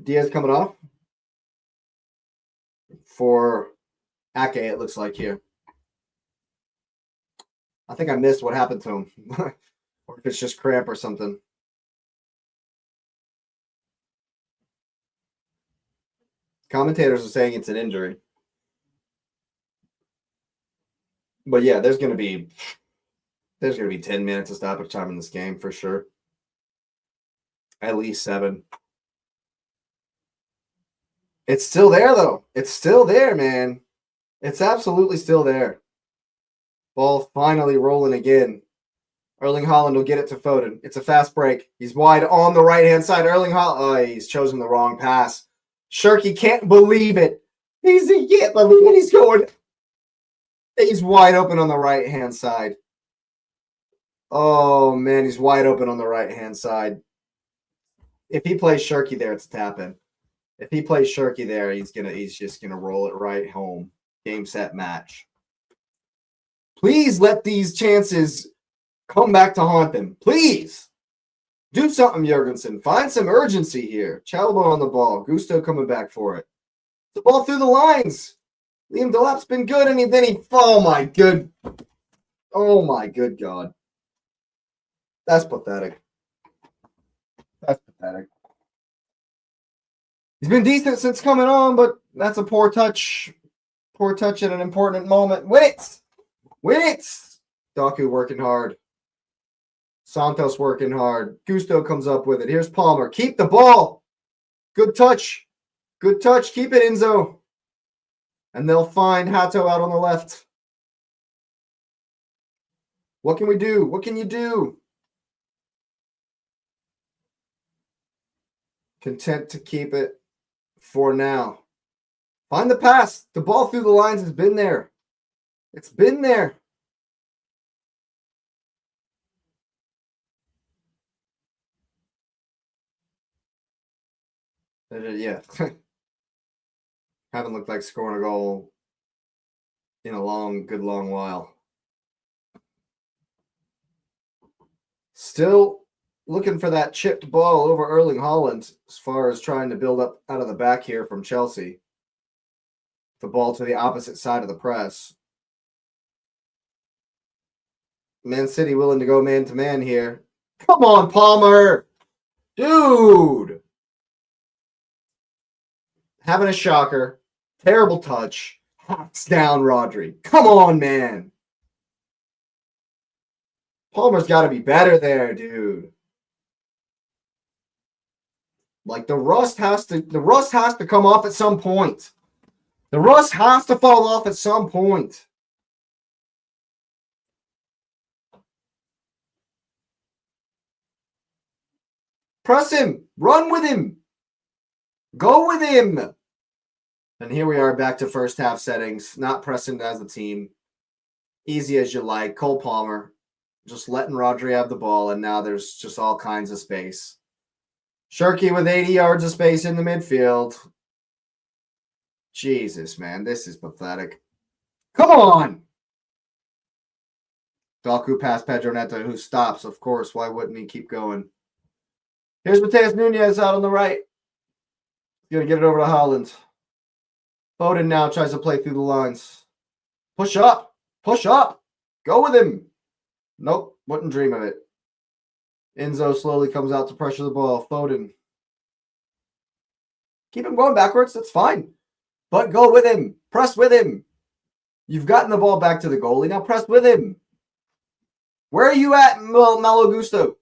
Diaz coming off for Ake, it looks like here. I think I missed what happened to him. Or if it's just cramp or something. Commentators are saying it's an injury. But yeah, there's going to be 10 minutes of stoppage time in this game for sure. At least 7. It's still there, though. It's still there, man. It's absolutely still there. Ball finally rolling again. Erling Haaland will get it to Foden. It's a fast break. He's wide on the right-hand side. Erling Haaland. Oh, he's chosen the wrong pass. Shirky can't believe it. He can't believe it. He's going. He's wide open on the right-hand side. Oh, man, he's wide open on the right-hand side. If he plays Shirky there, it's a tap-in. If he plays Shirky there, he's just gonna roll it right home. Game, set, match. Please let these chances come back to haunt them. Please. Do something, Jurgensen. Find some urgency here. Chalobah on the ball. Gusto coming back for it. The ball through the lines. Liam Delap's been good, and then he oh my good God. That's pathetic. That's pathetic. He's been decent since coming on, but that's a poor touch. Poor touch at an important moment. Win it! Win it! Doku working hard. Santos working hard. Gusto comes up with it. Here's Palmer. Keep the ball. Good touch. Good touch. Keep it, Enzo. And they'll find Hato out on the left. What can we do? What can you do? Content to keep it for now. Find the pass. The ball through the lines has been there. It's been there. Yeah. Haven't looked like scoring a goal in a good long while. Still looking for that chipped ball over Erling Haaland as far as trying to build up out of the back here from Chelsea. The ball to the opposite side of the press. Man City willing to go man-to-man here. Come on, Palmer! Dude! Having a shocker. Terrible touch. Hacks down Rodri. Come on, man. Palmer's got to be better there, dude. Like the rust has to come off at some point. The rust has to fall off at some point. Press him. Run with him. Go with him. And here we are back to first half settings. Not pressing as a team. Easy as you like. Cole Palmer. Just letting Rodri have the ball. And now there's just all kinds of space. Shirky with 80 yards of space in the midfield. Jesus, man. This is pathetic. Come on. Doku past Pedro Neto, who stops, of course. Why wouldn't he keep going? Here's Mateus Nunes out on the right. He's going to get it over to Haaland. Foden now tries to play through the lines. Push up. Push up. Go with him. Nope. Wouldn't dream of it. Enzo slowly comes out to pressure the ball. Foden. Keep him going backwards. That's fine. But go with him. Press with him. You've gotten the ball back to the goalie. Now press with him. Where are you at, Malo Gusto?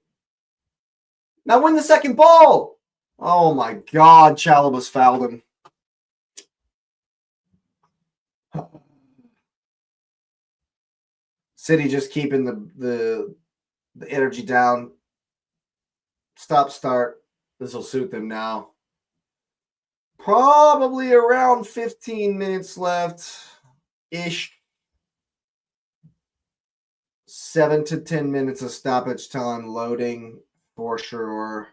Now win the second ball. Oh, my God. Chalobah's fouled him. City just keeping the energy down. Stop, start. This will suit them now. Probably around 15 minutes left-ish. 7 to 10 minutes of stoppage time loading for sure.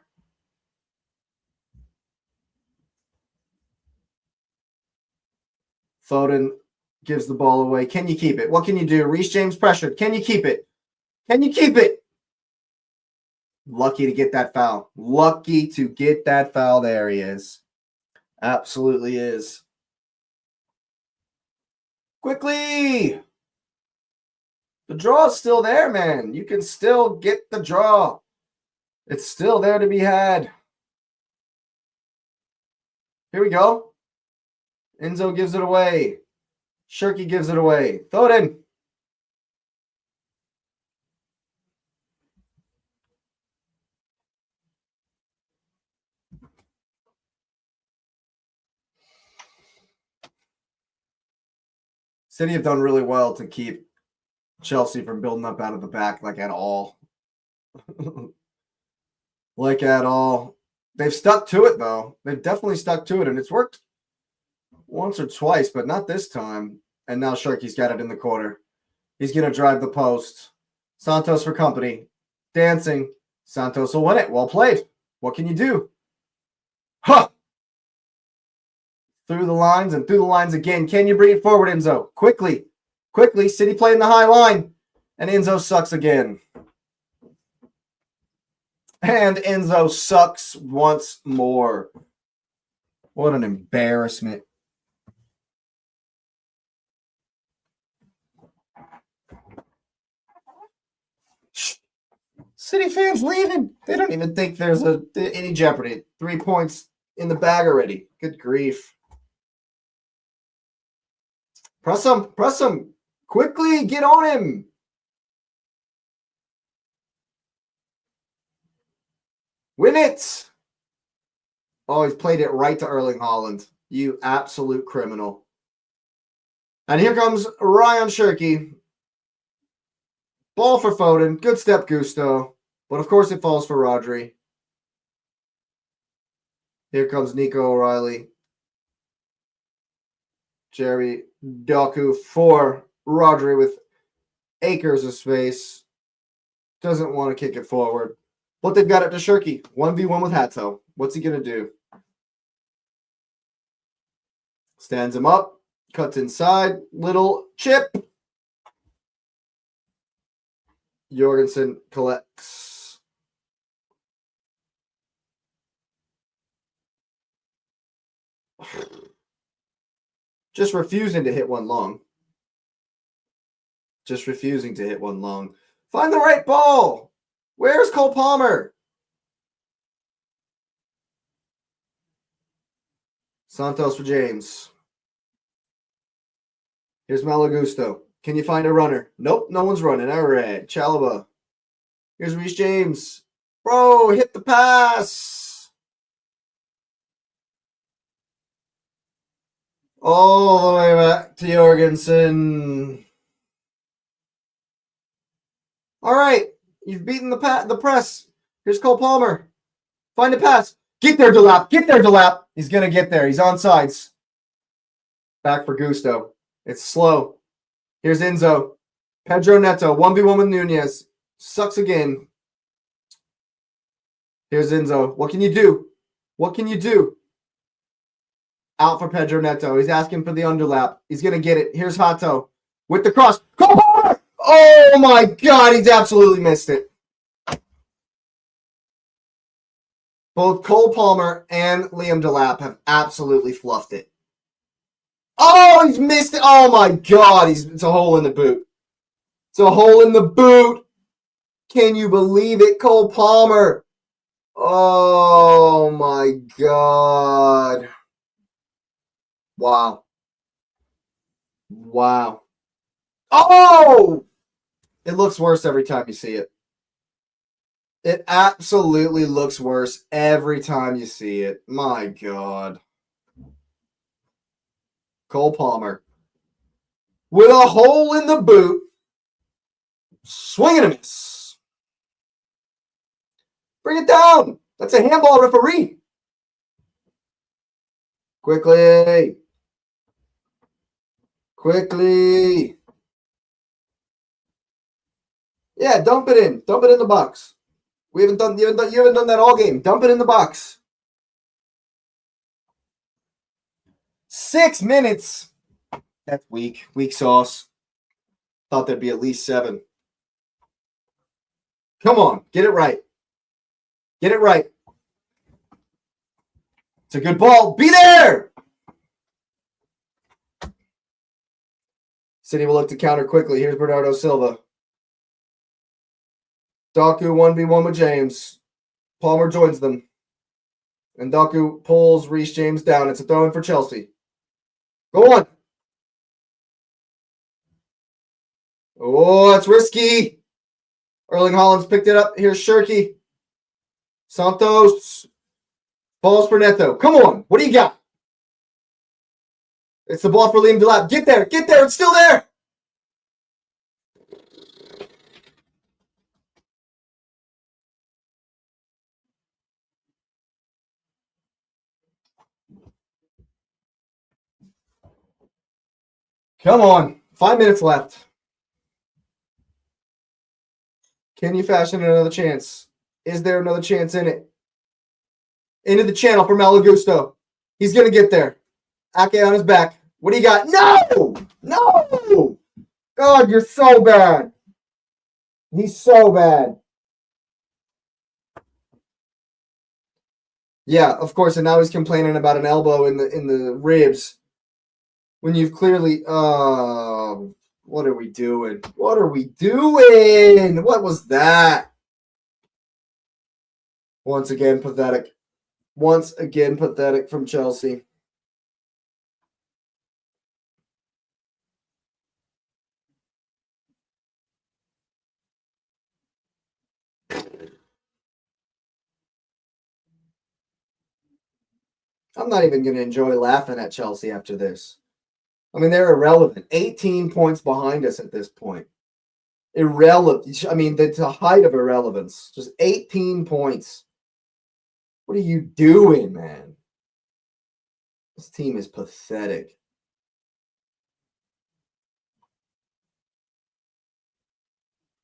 Foden gives the ball away. Can you keep it? What can you do? Reece James pressured. Can you keep it? Can you keep it? Lucky to get that foul. Lucky to get that foul. There he is. Absolutely is. Quickly! The draw is still there, man. You can still get the draw. It's still there to be had. Here we go. Enzo gives it away. Shirky gives it away. Foden. City have done really well to keep Chelsea from building up out of the back, like at all. Like at all. They've stuck to it, though. They've definitely stuck to it, and it's worked once or twice, but not this time. And now Sharky's got it in the corner. He's going to drive the post. Santos for company. Dancing. Santos will win it. Well played. What can you do? Huh! Through the lines and through the lines again. Can you bring it forward, Enzo? Quickly. Quickly. City playing the high line. And Enzo sucks again. And Enzo sucks once more. What an embarrassment. City fans leaving. They don't even think there's any jeopardy. 3 points in the bag already. Good grief. Press him. Press him. Quickly. Get on him. Win it! Oh, he's played it right to Erling Haaland. You absolute criminal. And here comes Ryan Shirky. Ball for Foden. Good step, Gusto. But of course it falls for Rodri. Here comes Nico O'Reilly. Jerry Doku for Rodri with acres of space. Doesn't want to kick it forward. But they've got it to Shirky. 1v1 with Hato. What's he going to do? Stands him up. Cuts inside. Little chip. Jorgensen collects. Just refusing to hit one long. Just refusing to hit one long. Find the right ball. Where's Cole Palmer? Santos for James. Here's Malagusto. Can you find a runner? Nope, no one's running. All right, Chalaba. Here's Reece James. Bro, hit the pass. All the way back to Jorgensen. All right, you've beaten the press. Here's Cole Palmer. Find a pass. Get there, Delap. Get there, Delap. He's going to get there. He's on sides. Back for Gusto. It's slow. Here's Enzo. Pedro Neto. 1v1 with Nunez. Sucks again. Here's Enzo. What can you do? What can you do? Out for Pedro Neto. He's asking for the underlap. He's going to get it. Here's Hato. With the cross. Cole Palmer! Oh my God, he's absolutely missed it. Both Cole Palmer and Liam Delap have absolutely fluffed it. Oh, he's missed it. Oh my God, it's a hole in the boot. It's a hole in the boot. Can you believe it, Cole Palmer? Oh my God. Wow. Wow. Oh! It looks worse every time you see it. It absolutely looks worse every time you see it. My God. Cole Palmer. With a hole in the boot. Swing and a miss. Bring it down. That's a handball, referee. Quickly. Quickly. Yeah, dump it in. Dump it in the box. You haven't done that all game. Dump it in the box. 6 minutes. That's weak. Weak sauce. Thought there'd be at least 7. Come on. Get it right. Get it right. It's a good ball. Be there! City will look to counter quickly. Here's Bernardo Silva. Doku 1v1 with James. Palmer joins them. And Doku pulls Reece James down. It's a throw-in for Chelsea. Go on. Oh, that's risky. Erling Haaland's picked it up. Here's Shirky. Santos. Balls for Neto. Come on. What do you got? It's the ball for Liam Delap. Get there. Get there. It's still there. Come on. 5 minutes left. Can you fashion another chance? Is there another chance in it? Into the channel for Malagusto. He's going to get there. Ake on his back. What do you got? No! No! God, you're so bad. He's so bad. Yeah, of course, and now he's complaining about an elbow in the ribs. When you've clearly what are we doing? What are we doing? What was that? Once again, pathetic. Once again, pathetic from Chelsea. I'm not even going to enjoy laughing at Chelsea after this. I mean, they're irrelevant. 18 points behind us at this point. Irrelevant. I mean, the height of irrelevance. Just 18 points. What are you doing, man? This team is pathetic.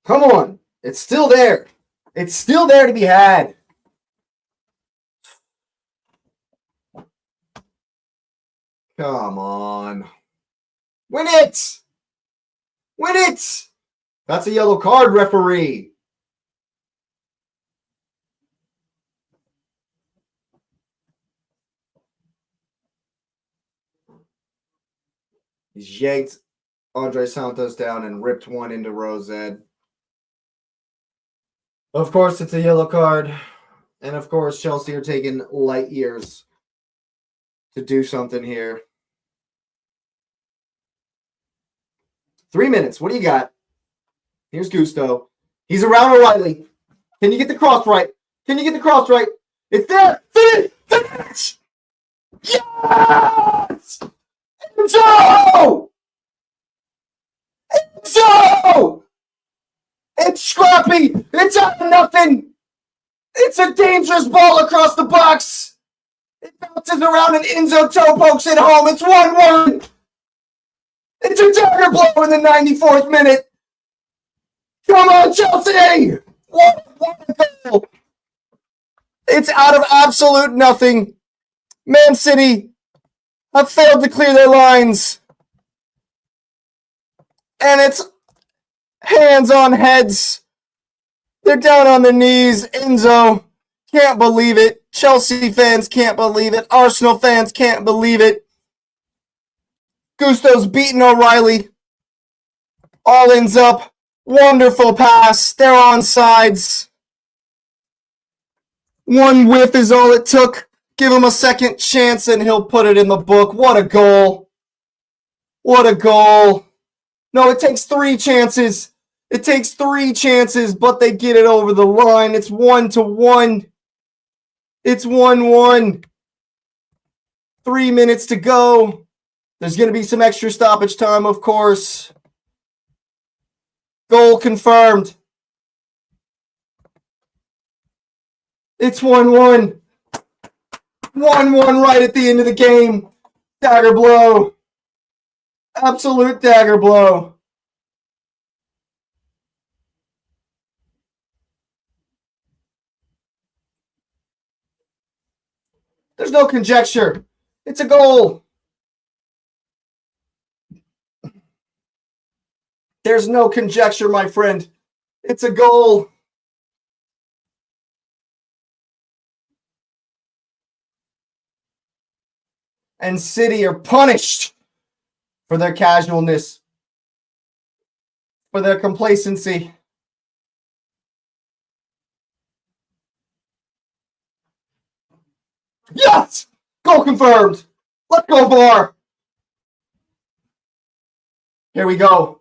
Come on. It's still there. It's still there to be had. Come on. Win it! Win it! That's a yellow card, referee. He's yanked Andre Santos down and ripped one into Rosed. Of course, it's a yellow card. And of course, Chelsea are taking light years to do something here. 3 minutes. What do you got? Here's Gusto. He's around O'Reilly. Can you get the cross right? Can you get the cross right? It's there. Finish! Finish! Yes! Enzo! Enzo! It's scrappy. It's out of nothing. It's a dangerous ball across the box. It bounces around and Enzo toe pokes it home. It's 1-1. It's a dagger blow in the 94th minute. Come on, Chelsea! What a goal! It's out of absolute nothing. Man City have failed to clear their lines. And it's hands on heads. They're down on their knees. Enzo can't believe it. Chelsea fans can't believe it. Arsenal fans can't believe it. Gusto's beating O'Reilly. All ends up. Wonderful pass. They're on sides. One whiff is all it took. Give him a second chance and he'll put it in the book. What a goal. What a goal. No, it takes 3 chances. It takes 3 chances, but they get it over the line. It's 1-1. It's 1-1. 3 minutes to go. There's going to be some extra stoppage time, of course. Goal confirmed. It's 1-1. 1-1 right at the end of the game. Dagger blow. Absolute dagger blow. There's no conjecture. It's a goal. There's no conjecture, my friend. It's a goal. And City are punished for their casualness, for their complacency. Yes! Goal confirmed. Let's go, VAR. Here we go.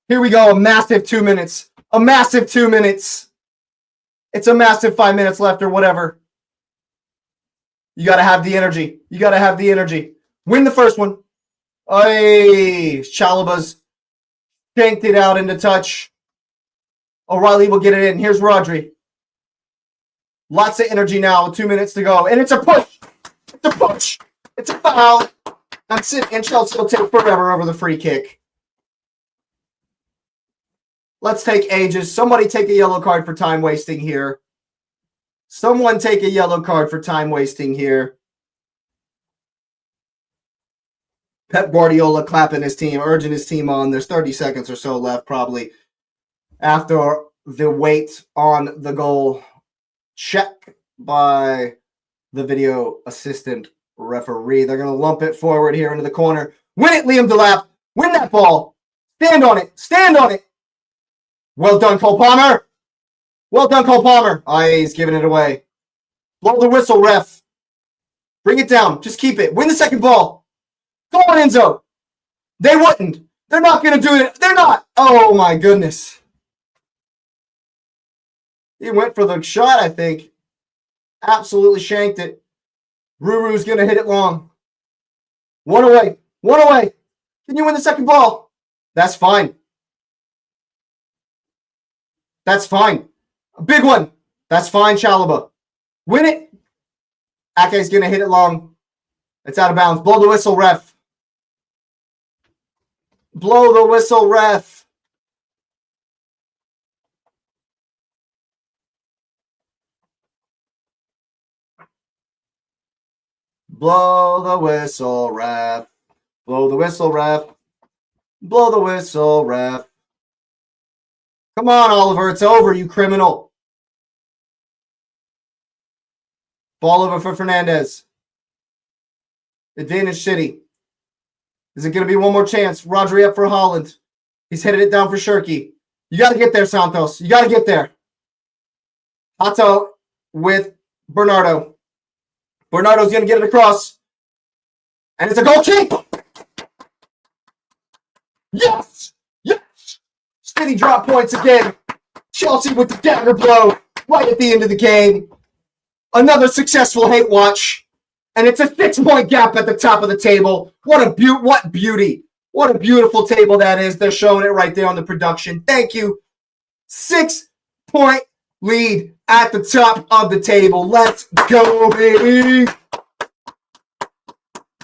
Here we go. A massive 2 minutes. A massive 2 minutes. It's a massive 5 minutes left or whatever. You got to have the energy. You got to have the energy. Win the first one. Hey, Chalobah's shanked it out into touch. O'Reilly will get it in. Here's Rodri. Lots of energy now with 2 minutes to go. And it's a push. It's a push. It's a foul. That's it. And Chelsea will take forever over the free kick. Let's take ages. Somebody take a yellow card for time wasting here. Someone take a yellow card for time wasting here. Pep Guardiola clapping his team, urging his team on. There's 30 seconds or so left probably after the wait on the goal. Check by the video assistant referee. They're going to lump it forward here into the corner. Win it, Liam Delap. Win that ball. Stand on it. Stand on it. Well done, Cole Palmer. Well done, Cole Palmer. He's giving it away. Blow the whistle, ref. Bring it down. Just keep it. Win the second ball. Go on, Enzo. They wouldn't. They're not going to do it. They're not. Oh, my goodness. He went for the shot, I think. Absolutely shanked it. Ruru's going to hit it long. One away. One away. Can you win the second ball? That's fine. That's fine. A big one. That's fine, Chalaba. Win it. Ake's going to hit it long. It's out of bounds. Blow the whistle, ref. Blow the whistle, ref. Blow the whistle, ref. Blow the whistle, ref. Blow the whistle, ref. Come on, Oliver. It's over, you criminal. Ball over for Fernandez. Advantage City. Is it going to be one more chance? Rodri up for Holland. He's headed it down for Shirky. You got to get there, Santos. You got to get there. Hato with Bernardo. Bernardo's going to get it across. And it's a goal kick. Yes! Yes! City drop points again. Chelsea with the dagger blow right at the end of the game. Another successful hate watch. And it's a 6-point gap at the top of the table. What beauty. What a beautiful table that is. They're showing it right there on the production. Thank you. 6-point lead at the top of the table. Let's go, baby.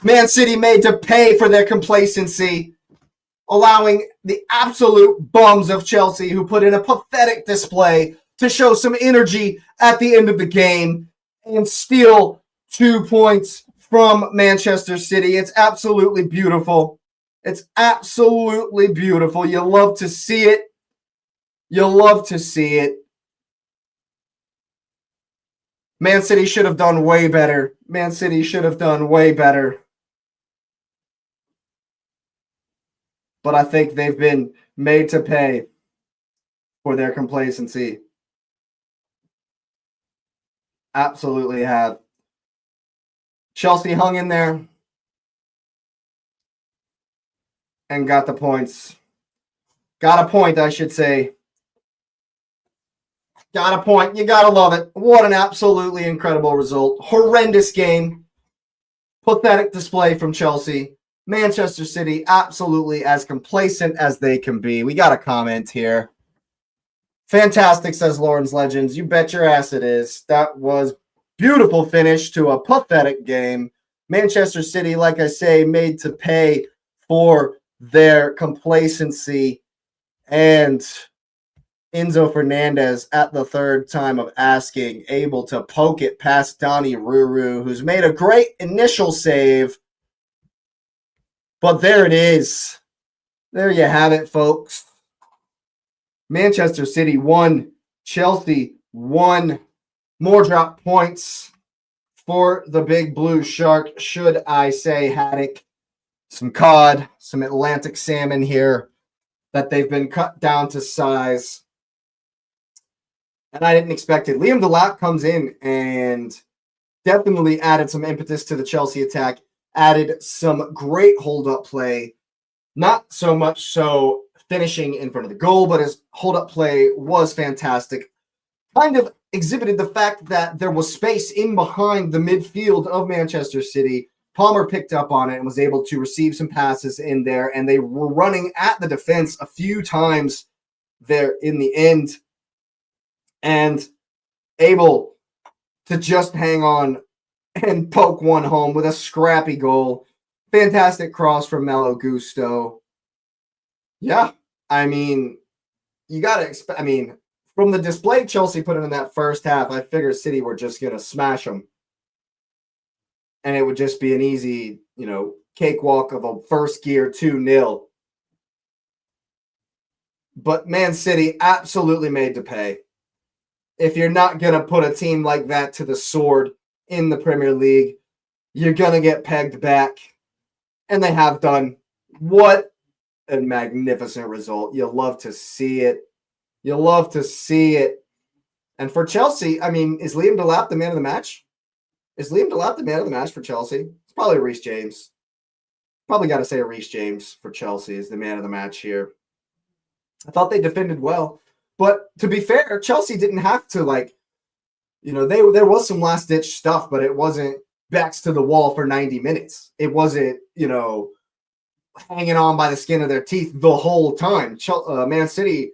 Man City made to pay for their complacency, allowing the absolute bums of Chelsea, who put in a pathetic display, to show some energy at the end of the game and steal 2 points from Manchester City. It's absolutely beautiful. It's absolutely beautiful. You love to see it. You love to see it. Man City should have done way better. Man City should have done way better. But I think they've been made to pay for their complacency. Absolutely have. Chelsea hung in there and got the points. Got a point, I should say. Got a point. You got to love it. What an absolutely incredible result. Horrendous game. Pathetic display from Chelsea. Manchester City absolutely as complacent as they can be. We got a comment here. Fantastic, says Lauren's Legends. You bet your ass it is. That was beautiful finish to a pathetic game. Manchester City, like I say, made to pay for their complacency. And Enzo Fernandez, at the third time of asking, able to poke it past Donny Ruru, who's made a great initial save. But there it is. There you have it, folks. Manchester City won. Chelsea won. More drop points for the Big Blue Shark, should I say, haddock. Some cod, some Atlantic salmon here that they've been cut down to size. And I didn't expect it. Liam Delap comes in and definitely added some impetus to the Chelsea attack. Added some great hold-up play. Not so much so finishing in front of the goal, but his hold-up play was fantastic. Kind of exhibited the fact that there was space in behind the midfield of Manchester City. Palmer picked up on it and was able to receive some passes in there, and they were running at the defense a few times there in the end and able to just hang on and poke one home with a scrappy goal. Fantastic cross from Malo Gusto. Yeah, I mean, you got to expect, from the display Chelsea put in that first half, I figured City were just going to smash them. And it would just be an easy, cakewalk of a first gear 2-0. But Man City absolutely made to pay. If you're not going to put a team like that to the sword in the Premier League, you're going to get pegged back. And they have done. What a magnificent result. You'll love to see it. You'll love to see it. And for Chelsea, is Liam Delap the man of the match? Is Liam Delap the man of the match for Chelsea? It's probably Reece James. Probably got to say Reece James for Chelsea is the man of the match here. I thought they defended well. But to be fair, Chelsea didn't have to, there was some last-ditch stuff, but it wasn't backs to the wall for 90 minutes. It wasn't, hanging on by the skin of their teeth the whole time. Man City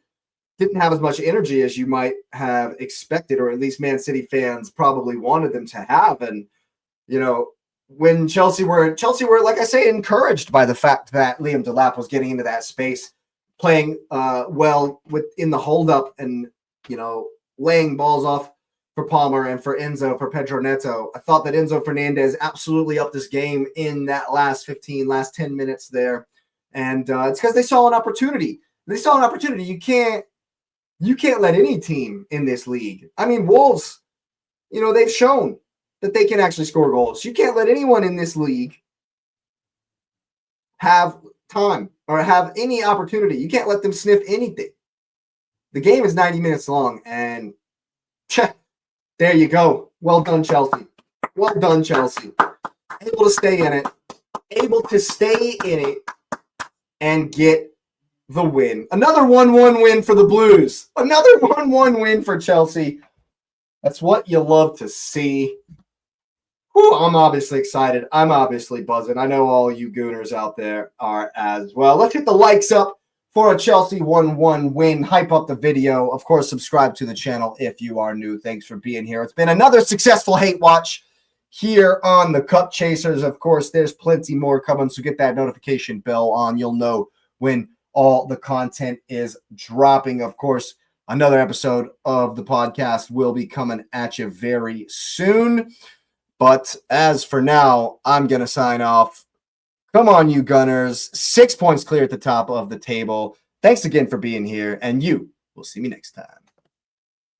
didn't have as much energy as you might have expected, or at least Man City fans probably wanted them to have. And, when Chelsea were, like I say, encouraged by the fact that Liam Delap was getting into that space, playing well in the hold-up and, laying balls off for Palmer and for Enzo, for Pedro Neto. I thought that Enzo Fernandez absolutely upped this game in that last 10 minutes there. And it's because they saw an opportunity. They saw an opportunity. You can't let any team in this league. I mean, Wolves, they've shown that they can actually score goals. You can't let anyone in this league have time or have any opportunity. You can't let them sniff anything. The game is 90 minutes long, and there you go. Well done, Chelsea. Well done, Chelsea. Able to stay in it. And get the win. Another 1-1 win for the Blues. Another 1-1 win for Chelsea. That's what you love to see. Whew, I'm obviously excited. I'm obviously buzzing. I know all you Gooners out there are as well. Let's hit the likes up for a Chelsea 1-1 win. Hype up the video. Of course, subscribe to the channel if you are new. Thanks for being here. It's been another successful hate watch here on the Cup Chasers. Of course, there's plenty more coming, so get that notification bell on. You'll know when all the content is dropping. Of course, another episode of the podcast will be coming at you very soon. But as for now, I'm going to sign off. Come on, you Gunners. 6 points clear at the top of the table. Thanks again for being here, and you will see me next time.